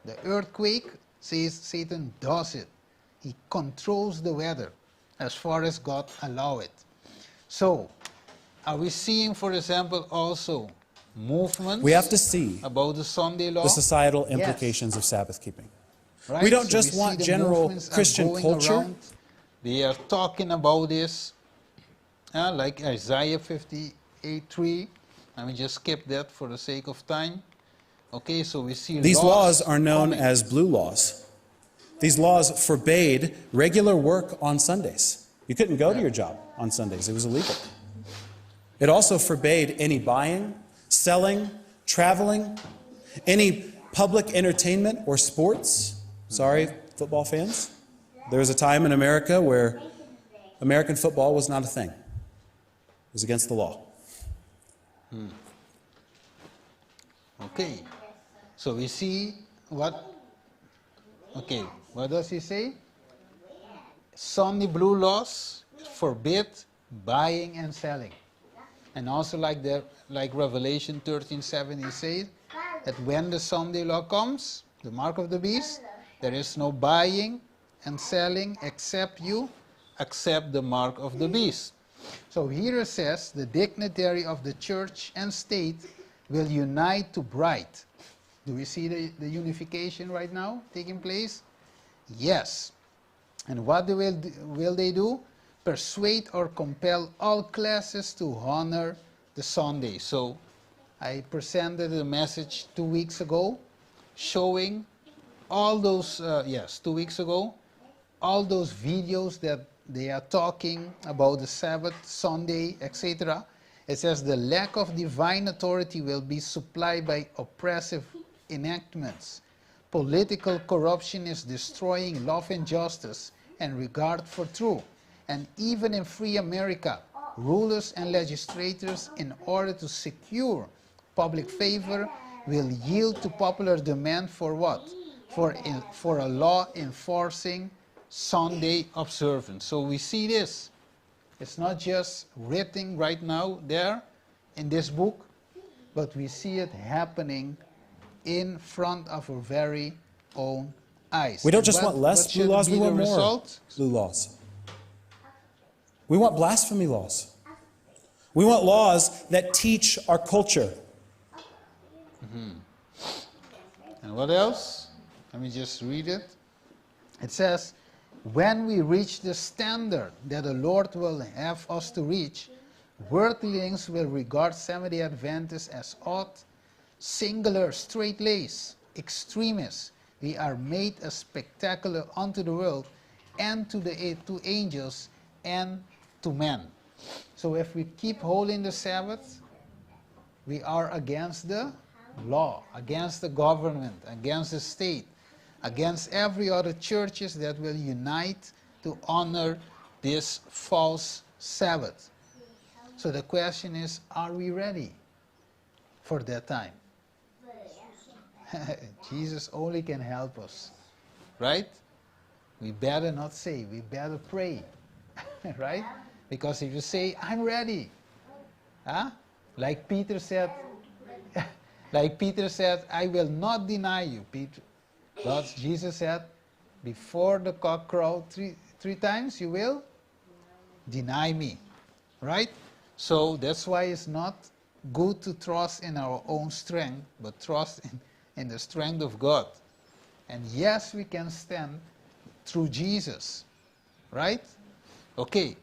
The earthquake says Satan does it. He controls the weather as far as God allow it. So, are we seeing, for example, also movements we have to see about the Sunday law? the societal Yes. implications of Sabbath keeping. Right? We don't So just we want see the general movements are Christian going culture. around. They are talking about this, like Isaiah 58:3. Let me just skip that for the sake of time. Okay, so we see These laws are known coming. as blue laws. These laws forbade regular work on Sundays. You couldn't go to your job on Sundays. It was illegal. It also forbade any buying, selling, traveling, any public entertainment or sports. Sorry, football fans. There was a time in America where American football was not a thing. It was against the law. Okay, so we see what does he say? Sunday blue laws forbid buying and selling. And also like Revelation 13:7, he says that when the Sunday law comes, the mark of the beast, there is no buying and selling except you accept the mark of the beast. So here it says the dignitary of the church and state will unite to bride. Do we see the unification right now taking place? Yes. And what will they do? Persuade or compel all classes to honor the Sunday. So I presented a message 2 weeks ago showing all those, 2 weeks ago, all those videos that they are talking about the Sabbath, Sunday, etc. It says the lack of divine authority will be supplied by oppressive enactments. Political corruption is destroying love and justice and regard for truth. And even in free America, rulers and legislators, in order to secure public favor, will yield to popular demand for what? For a law enforcing Sunday observance. So we see this. It's not just written right now there in this book, but we see it happening in front of our very own eyes. We don't just want less blue laws, we want more blue laws. We want blasphemy laws. We want laws that teach our culture. And what else? Let me just read it. It says, when we reach the standard that the Lord will have us to reach, worldlings will regard Seventh-day Adventists as odd, singular, straight-laced, extremists. We are made a spectacular unto the world and to angels and to men. So if we keep holding the Sabbath, we are against the law, against the government, against the state, against every other churches that will unite to honor this false Sabbath. So the question is, are we ready for that time? Jesus only can help us, right? We better not say, we better pray, right? Because if you say, I'm ready, huh? Like Peter said, I will not deny you, Peter. But Jesus said, before the cock crow three times, you will deny me, right? So that's why it's not good to trust in our own strength, but trust in the strength of God. And yes, we can stand through Jesus, right? Okay,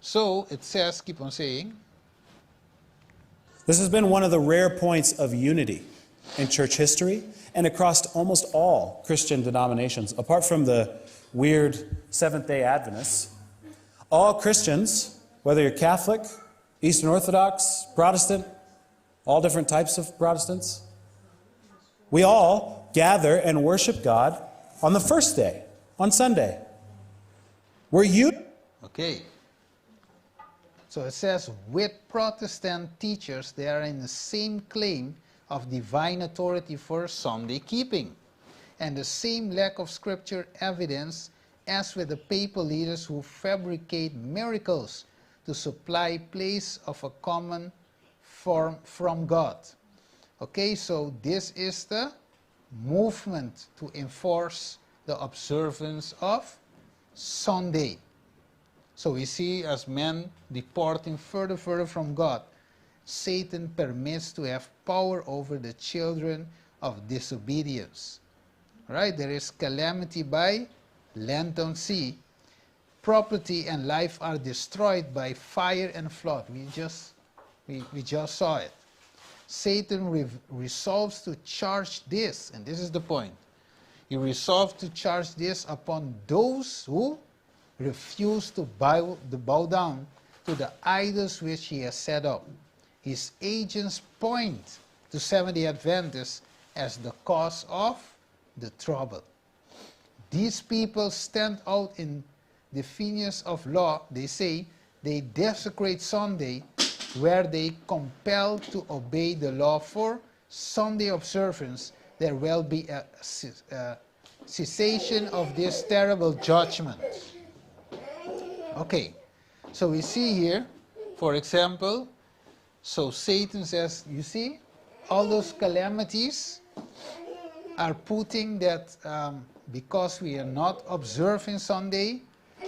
so it says, keep on saying. This has been one of the rare points of unity in church history and across almost all Christian denominations, apart from the weird Seventh-day Adventists. All Christians, whether you're Catholic, Eastern Orthodox, Protestant, all different types of Protestants, we all gather and worship God on the first day, on Sunday. Okay. So it says, with Protestant teachers, they are in the same claim of divine authority for Sunday keeping, and the same lack of scripture evidence as with the papal leaders who fabricate miracles to supply place of a common form from God. Okay, so this is the movement to enforce the observance of Sunday. So we see as men departing further from God, Satan permits to have power over the children of disobedience. Right? There is calamity by land and sea. Property and life are destroyed by fire and flood. We just saw it. Satan resolves to charge this, and this is the point. He resolved to charge this upon those who refuse to bow down to the idols which he has set up. His agents point to Seventh-day Adventists as the cause of the trouble. These people stand out in defiance of law. They say they desecrate Sunday, where they compel to obey the law for Sunday observance. There will be a cessation of this terrible judgment. Okay, so we see here, for example, so Satan says, you see, all those calamities are putting that because we are not observing Sunday,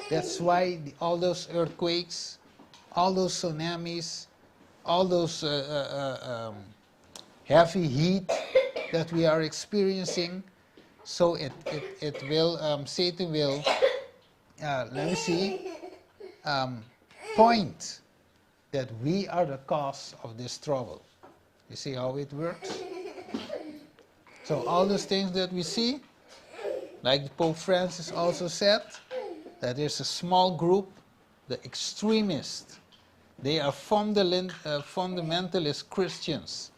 that's why all those earthquakes, all those tsunamis, all those heavy heat that we are experiencing. So it will, Satan will, let me see, point that we are the cause of this trouble. You see how it works? So all those things that we see, like Pope Francis also said, that there's a small group, the extremists. They are fundamentalist Christians,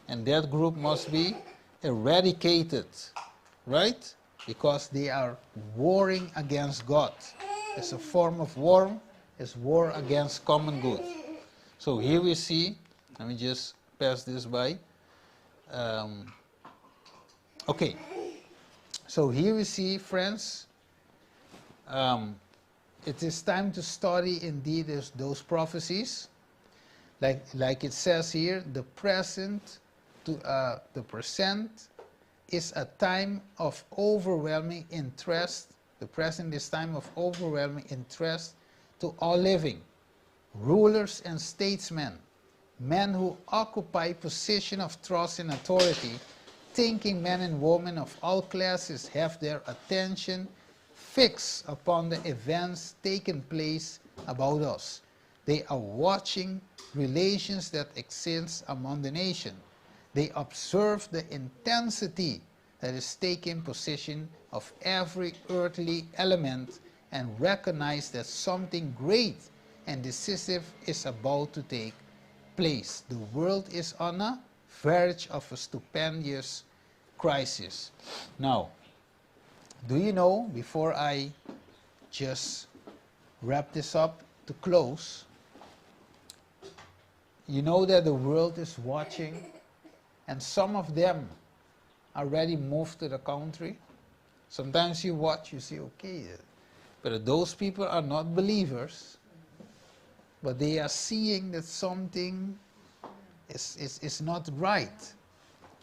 and that group must be eradicated, right? Because they are warring against God. It's a form of war. It's war against common good. So here we see, let me just pass this by. Okay, so here we see, friends, it is time to study indeed those prophecies. Like it says here, the present is a time of overwhelming interest. The present is time of overwhelming interest to all living, rulers and statesmen, men who occupy position of trust and authority, thinking men and women of all classes have their attention fixed upon the events taking place about us. They are watching relations that exist among the nation. They observe the intensity that is taking possession of every earthly element and recognize that something great and decisive is about to take place. The world is on a verge of a stupendous crisis. Now, do you know, before I just wrap this up to close, you know that the world is watching, and some of them already moved to the country. Sometimes you watch, you see, okay, but those people are not believers, but they are seeing that something is not right,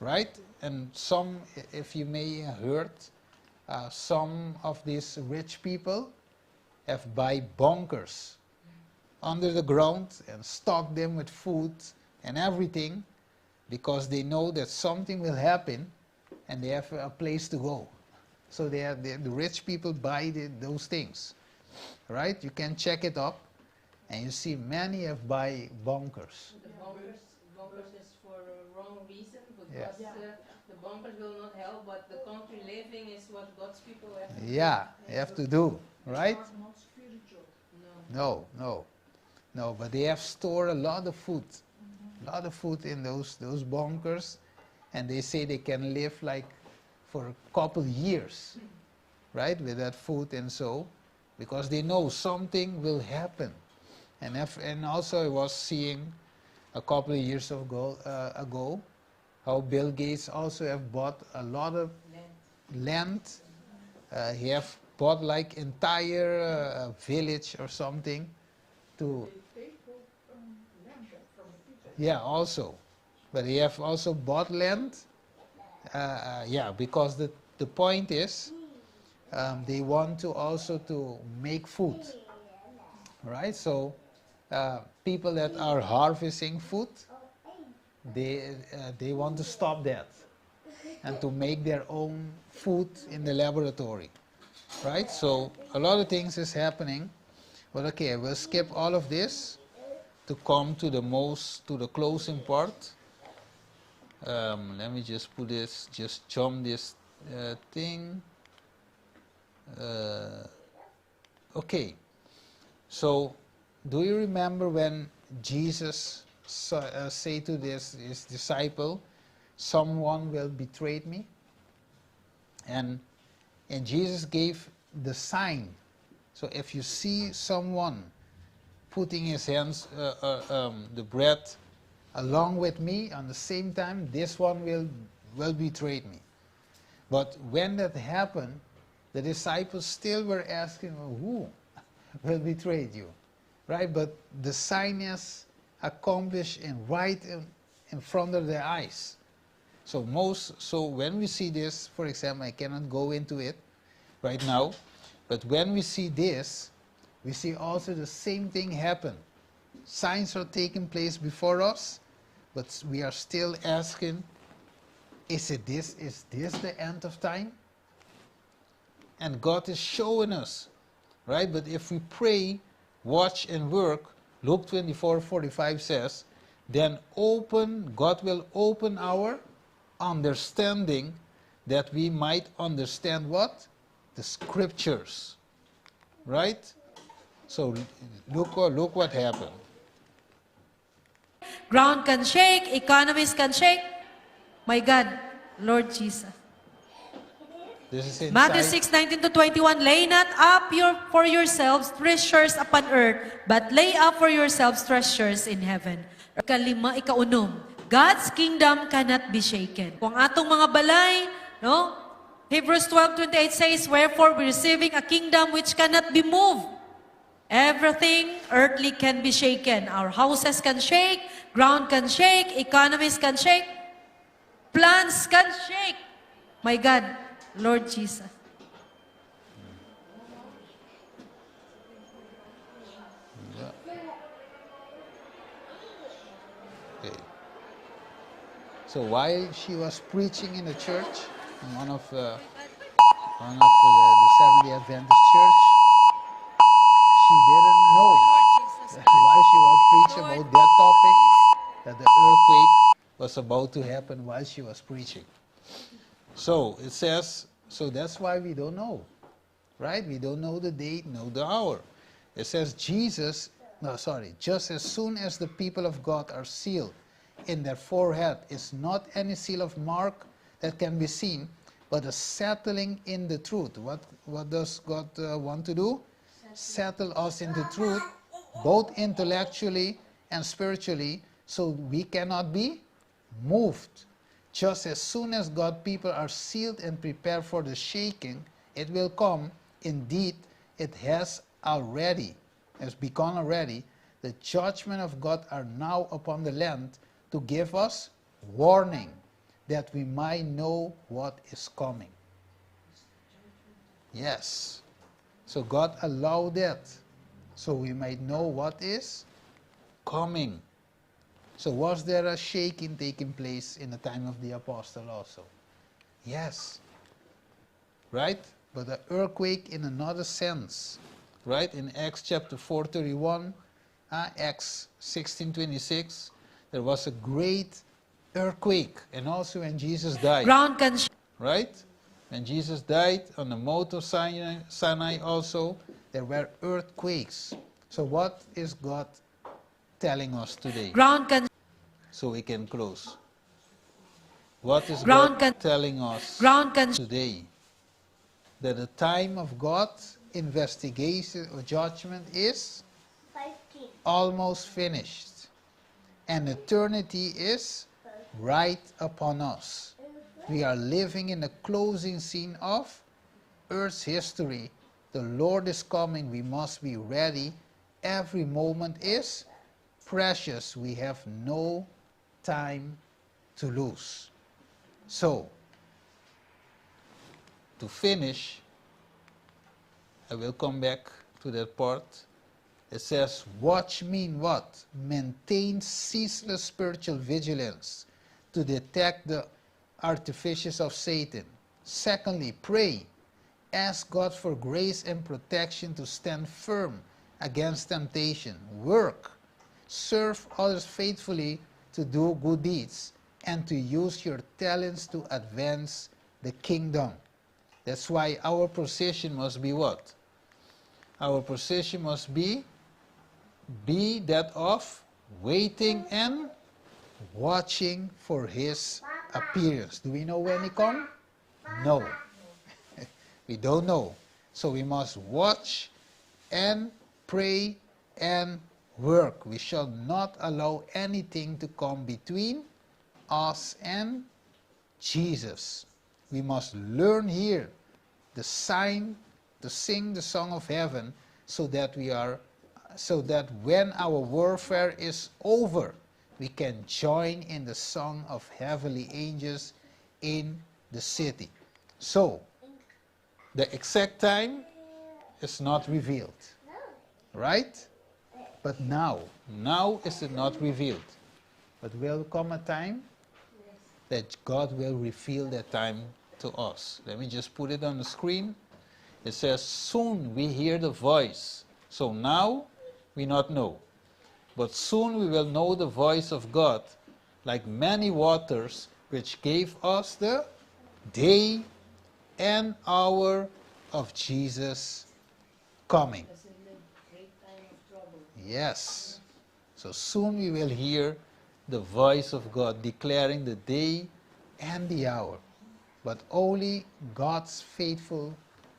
right? And some, if you may have heard, some of these rich people have buy bunkers under the ground and stock them with food and everything, because they know that something will happen and they have a place to go. So the rich people buy those things, right? You can check it up, and you see many have buy bunkers. The bunkers is for a wrong reason, because the bunkers will not help, but the country living is what God's people have to do. Yeah, you have to do, right? Not spiritual. No, but they have stored a lot of food. A lot of food in those bunkers, and they say they can live like for a couple years, right, with that food and so, because they know something will happen. And also I was seeing a couple of years ago how Bill Gates also have bought a lot of land. He have bought like entire village or something to. Yeah, also, but he have also bought land. Yeah, because the point is, they want to also to make food, right? So people that are harvesting food, they want to stop that and to make their own food in the laboratory, right? So a lot of things is happening, but okay, we'll skip all of this to come to the closing part. Let me just put this, just jump this thing. Okay, so do you remember when Jesus say to his disciple, someone will betray me? And Jesus gave the sign. So if you see someone putting his hands, the bread along with me on the same time, this one will betray me. But when that happened, the disciples still were asking, who will betray you, right? But the sign is accomplished right in front of their eyes. So when we see this, for example, I cannot go into it right now, but when we see this, we see also the same thing happen. Signs are taking place before us, but we are still asking, is this the end of time? And God is showing us, right? But if we pray, watch and work, Luke 24:45 says, then God will open our understanding, that we might understand what? The scriptures, right? So look what happened. Ground can shake, economies can shake. My God, Lord Jesus. This is Matthew 6:19-21, lay not up for yourselves treasures upon earth, but lay up for yourselves treasures in heaven. Ikalima, ikaunom, God's kingdom cannot be shaken. Kung atong mga balay, no? Hebrews 12:28 says, wherefore we're receiving a kingdom which cannot be moved. Everything earthly can be shaken. Our houses can shake, ground can shake, economies can shake, plants can shake. My God, Lord Jesus. Okay. So while she was preaching in the church, in one of the Seventh-day Adventist church, she didn't know that while she was preaching about that topic, that the earthquake was about to happen while she was preaching. So it says, so that's why we don't know, right? We don't know the date, nor the hour. It says just as soon as the people of God are sealed in their forehead, it's not any seal of mark that can be seen, but a settling in the truth. What does God want to do? Settle us in the truth, both intellectually and spiritually, so we cannot be moved. Just as soon as God's people are sealed and prepared for the shaking, it will come. Indeed, it has begun already. The judgment of God are now upon the land to give us warning, that we might know what is coming. Yes. So God allowed that, so we might know what is coming. So was there a shaking taking place in the time of the apostle also? Yes. Right? But the earthquake in another sense. Right? In Acts chapter 4:31, Acts 16:26, there was a great earthquake. And also when Jesus died. Right? When Jesus died on the Mount of Sinai also, there were earthquakes. So what is God telling us today? So we can close. What is God telling us today? That the time of God's investigation or judgment is almost finished. And eternity is right upon us. We are living in the closing scene of Earth's history. The Lord is coming. We must be ready. Every moment is precious. We have no time to lose. So, to finish, I will come back to that part. It says, watch mean what? Maintain ceaseless spiritual vigilance to detect the artifices of Satan. Secondly, pray. Ask God for grace and protection to stand firm against temptation. Work. Serve others faithfully to do good deeds and to use your talents to advance the kingdom. That's why our position must be what? Our position must be that of waiting and watching for his appearance. Do we know when he comes? No. We don't know. So we must watch and pray and work. We shall not allow anything to come between us and Jesus. We must learn here the sign to sing the song of heaven, so that when our warfare is over, we can join in the song of heavenly angels in the city. So, the exact time is not revealed, right? But now is it not revealed. But will come a time that God will reveal that time to us. Let me just put it on the screen. It says, soon we hear the voice. So now we not know. But soon we will know the voice of God, like many waters, which gave us the day and hour of Jesus coming. Yes. So soon we will hear the voice of God declaring the day and the hour. But only God's faithful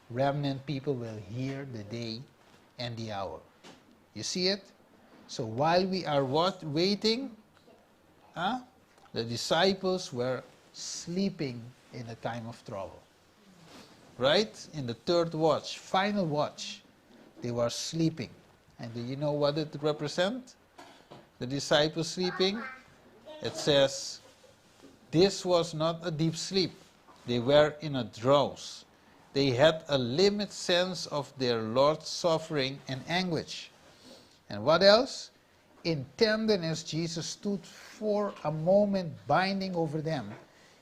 remnant people will hear the day and the hour. You see it? So while we are waiting, the disciples were sleeping in a time of trouble. Right? In the third watch, final watch, they were sleeping. And do you know what it represents? The disciples sleeping? It says, this was not a deep sleep. They were in a drowse. They had a limited sense of their Lord's suffering and anguish. And what else? In tenderness, Jesus stood for a moment binding over them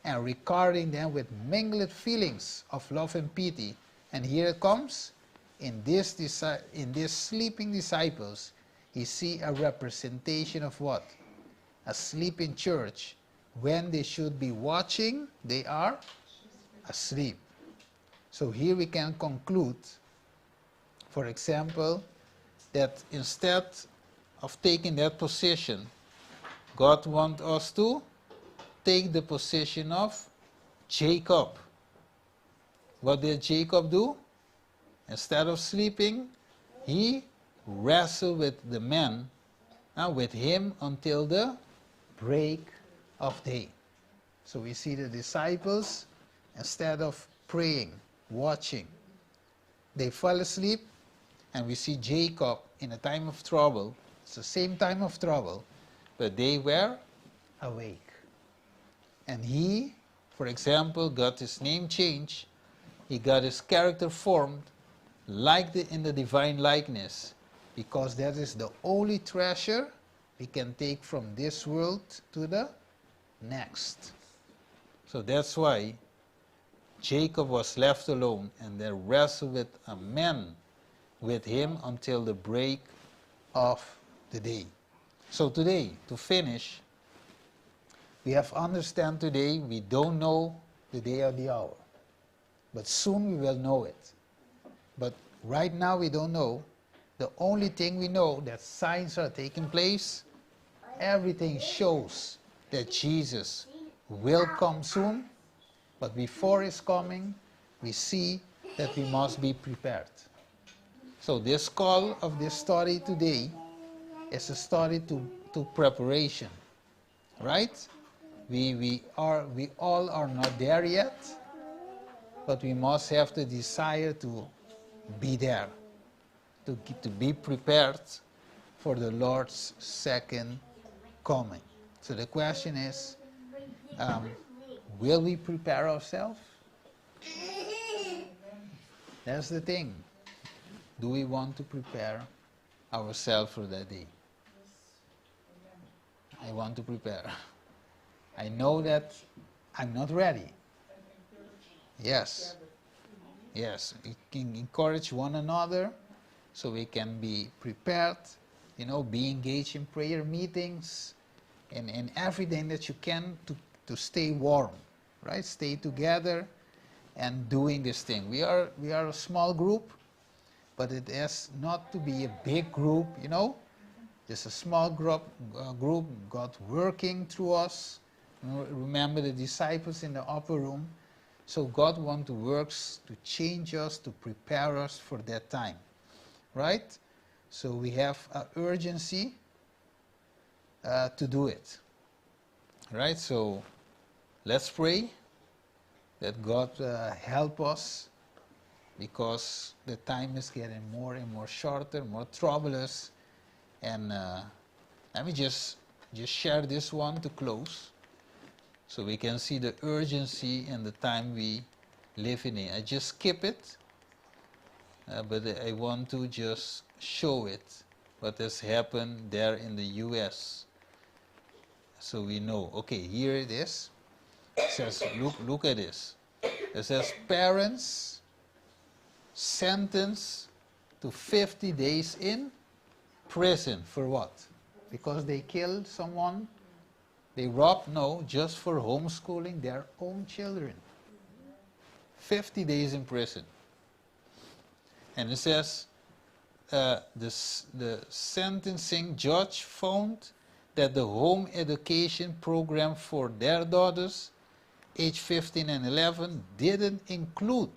and regarding them with mingled feelings of love and pity. And here it comes. In these sleeping disciples, you see a representation of what? A sleeping church. When they should be watching, they are asleep. So here we can conclude, for example, that instead of taking that position, God wants us to take the position of Jacob. What did Jacob do? Instead of sleeping, he wrestled with the men, with him until the break of day. So we see the disciples, instead of praying, watching, they fell asleep, and we see Jacob in a time of trouble. It's the same time of trouble, but they were awake. And he, for example, got his name changed. He got his character formed in the divine likeness, because that is the only treasure we can take from this world to the next. So that's why Jacob was left alone, and they wrestled with a man with him until the break of the day. So today, to finish, we have understand today we don't know the day or the hour, but soon we will know it. But right now we don't know. The only thing we know that signs are taking place. Everything shows that Jesus will come soon, but before his coming, we see that we must be prepared. So this call of this study today is a study to preparation, right? We all are not there yet, but we must have the desire to be there, to be prepared for the Lord's second coming. So the question is, will we prepare ourselves? That's the thing. Do we want to prepare ourselves for that day? I want to prepare. I know that I'm not ready. Yes. Yes. We can encourage one another so we can be prepared, be engaged in prayer meetings and everything that you can to stay warm, right? Stay together and doing this thing. We are a small group, but it has not to be a big group, Just a small group, God working through us. Remember the disciples in the upper room. So God wants to work to change us, to prepare us for that time, right? So we have an urgency to do it, right? So let's pray that God help us, because the time is getting more and more shorter, more troublous. And let me just share this one to close, so we can see the urgency and the time we live in. I just skip it, but I want to just show it, what has happened there in the U.S. So we know. Okay, here it is. It says, look at this. It says, parents sentenced to 50 days in prison. For what? Because they killed someone? They robbed? No, just for homeschooling their own children. 50 days in prison. And it says, the sentencing judge found that the home education program for their daughters, age 15 and 11, didn't include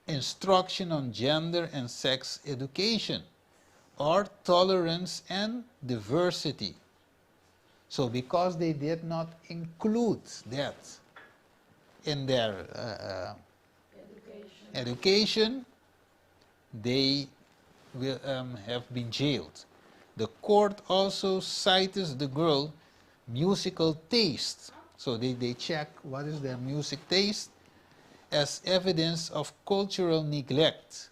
instruction on gender and sex education, or tolerance and diversity. So because they did not include that in their education, they will have been jailed. The court also cites the girl musical taste. So they check what is their music taste as evidence of cultural neglect.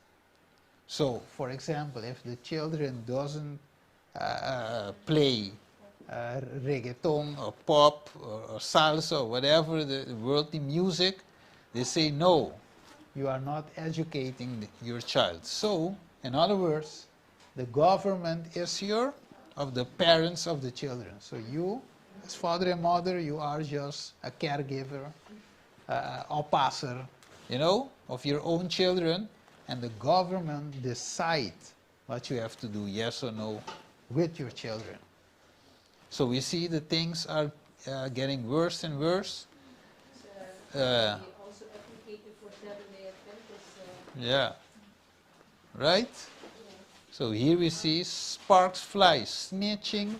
So, for example, if the children doesn't play reggaeton or pop or salsa or whatever, the worldly music, they say, no, you are not educating your child. So, in other words, the government is of the parents of the children. So you, as father and mother, you are just a caregiver, oppasser, of your own children, and the government decides what you have to do, yes or no, with your children. So we see the things are getting worse and worse. Also advocated for Seventh-day Adventists. Yeah. Right? So here we see sparks fly, snitching.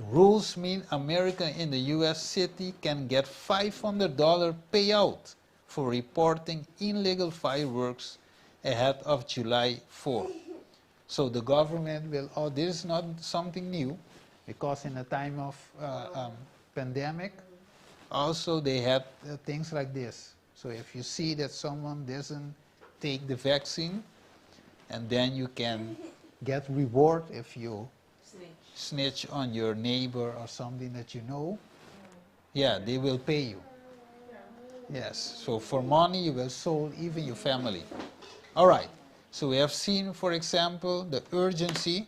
Rules mean America in the U.S. city can get $500 payout for reporting illegal fireworks ahead of July 4. So the government will, this is not something new, because in the time of pandemic, also they had things like this. So if you see that someone doesn't take the vaccine, and then you can get reward if you snitch on your neighbor or something that you know, yeah, they will pay you. Yes, so for money you will sold even your family. All right, so we have seen, for example, the urgency.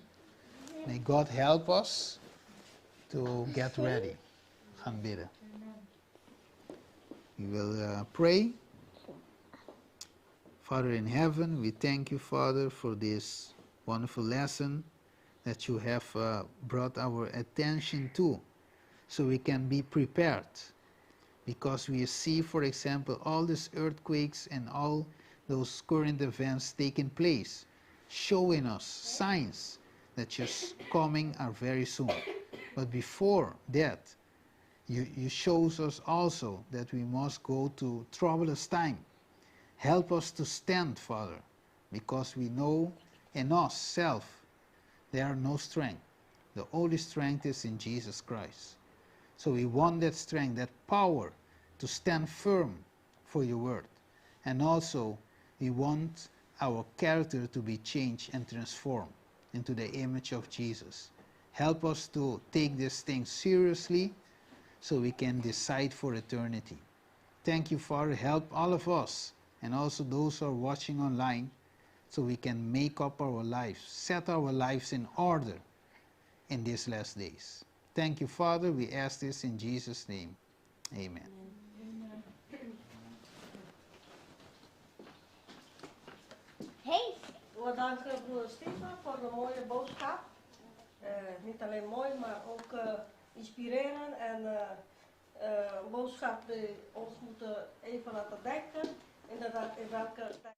May God help us to get ready. Gaan bidden. We will pray. Father in heaven, we thank you, Father, for this wonderful lesson that you have brought our attention to, so we can be prepared. Because we see, for example, all these earthquakes and all those current events taking place, showing us signs that your coming are very soon. But before that, you shows us also that we must go to troublous time. Help us to stand, Father, because we know in us, self, there are no strength. The only strength is in Jesus Christ. So we want that strength, that power to stand firm for your word. And also, we want our character to be changed and transformed into the image of Jesus. Help us to take this thing seriously so we can decide for eternity. Thank you, Father. Help all of us and also those who are watching online so we can make up our lives, set our lives in order in these last days. Thank you, Father. We ask this in Jesus' name. Amen. Hey, we danken broer Stefan voor de mooie boodschap. Niet alleen mooi, maar ook inspirerend en een boodschap die ons moet even laten denken. Inderdaad, in welke tijd.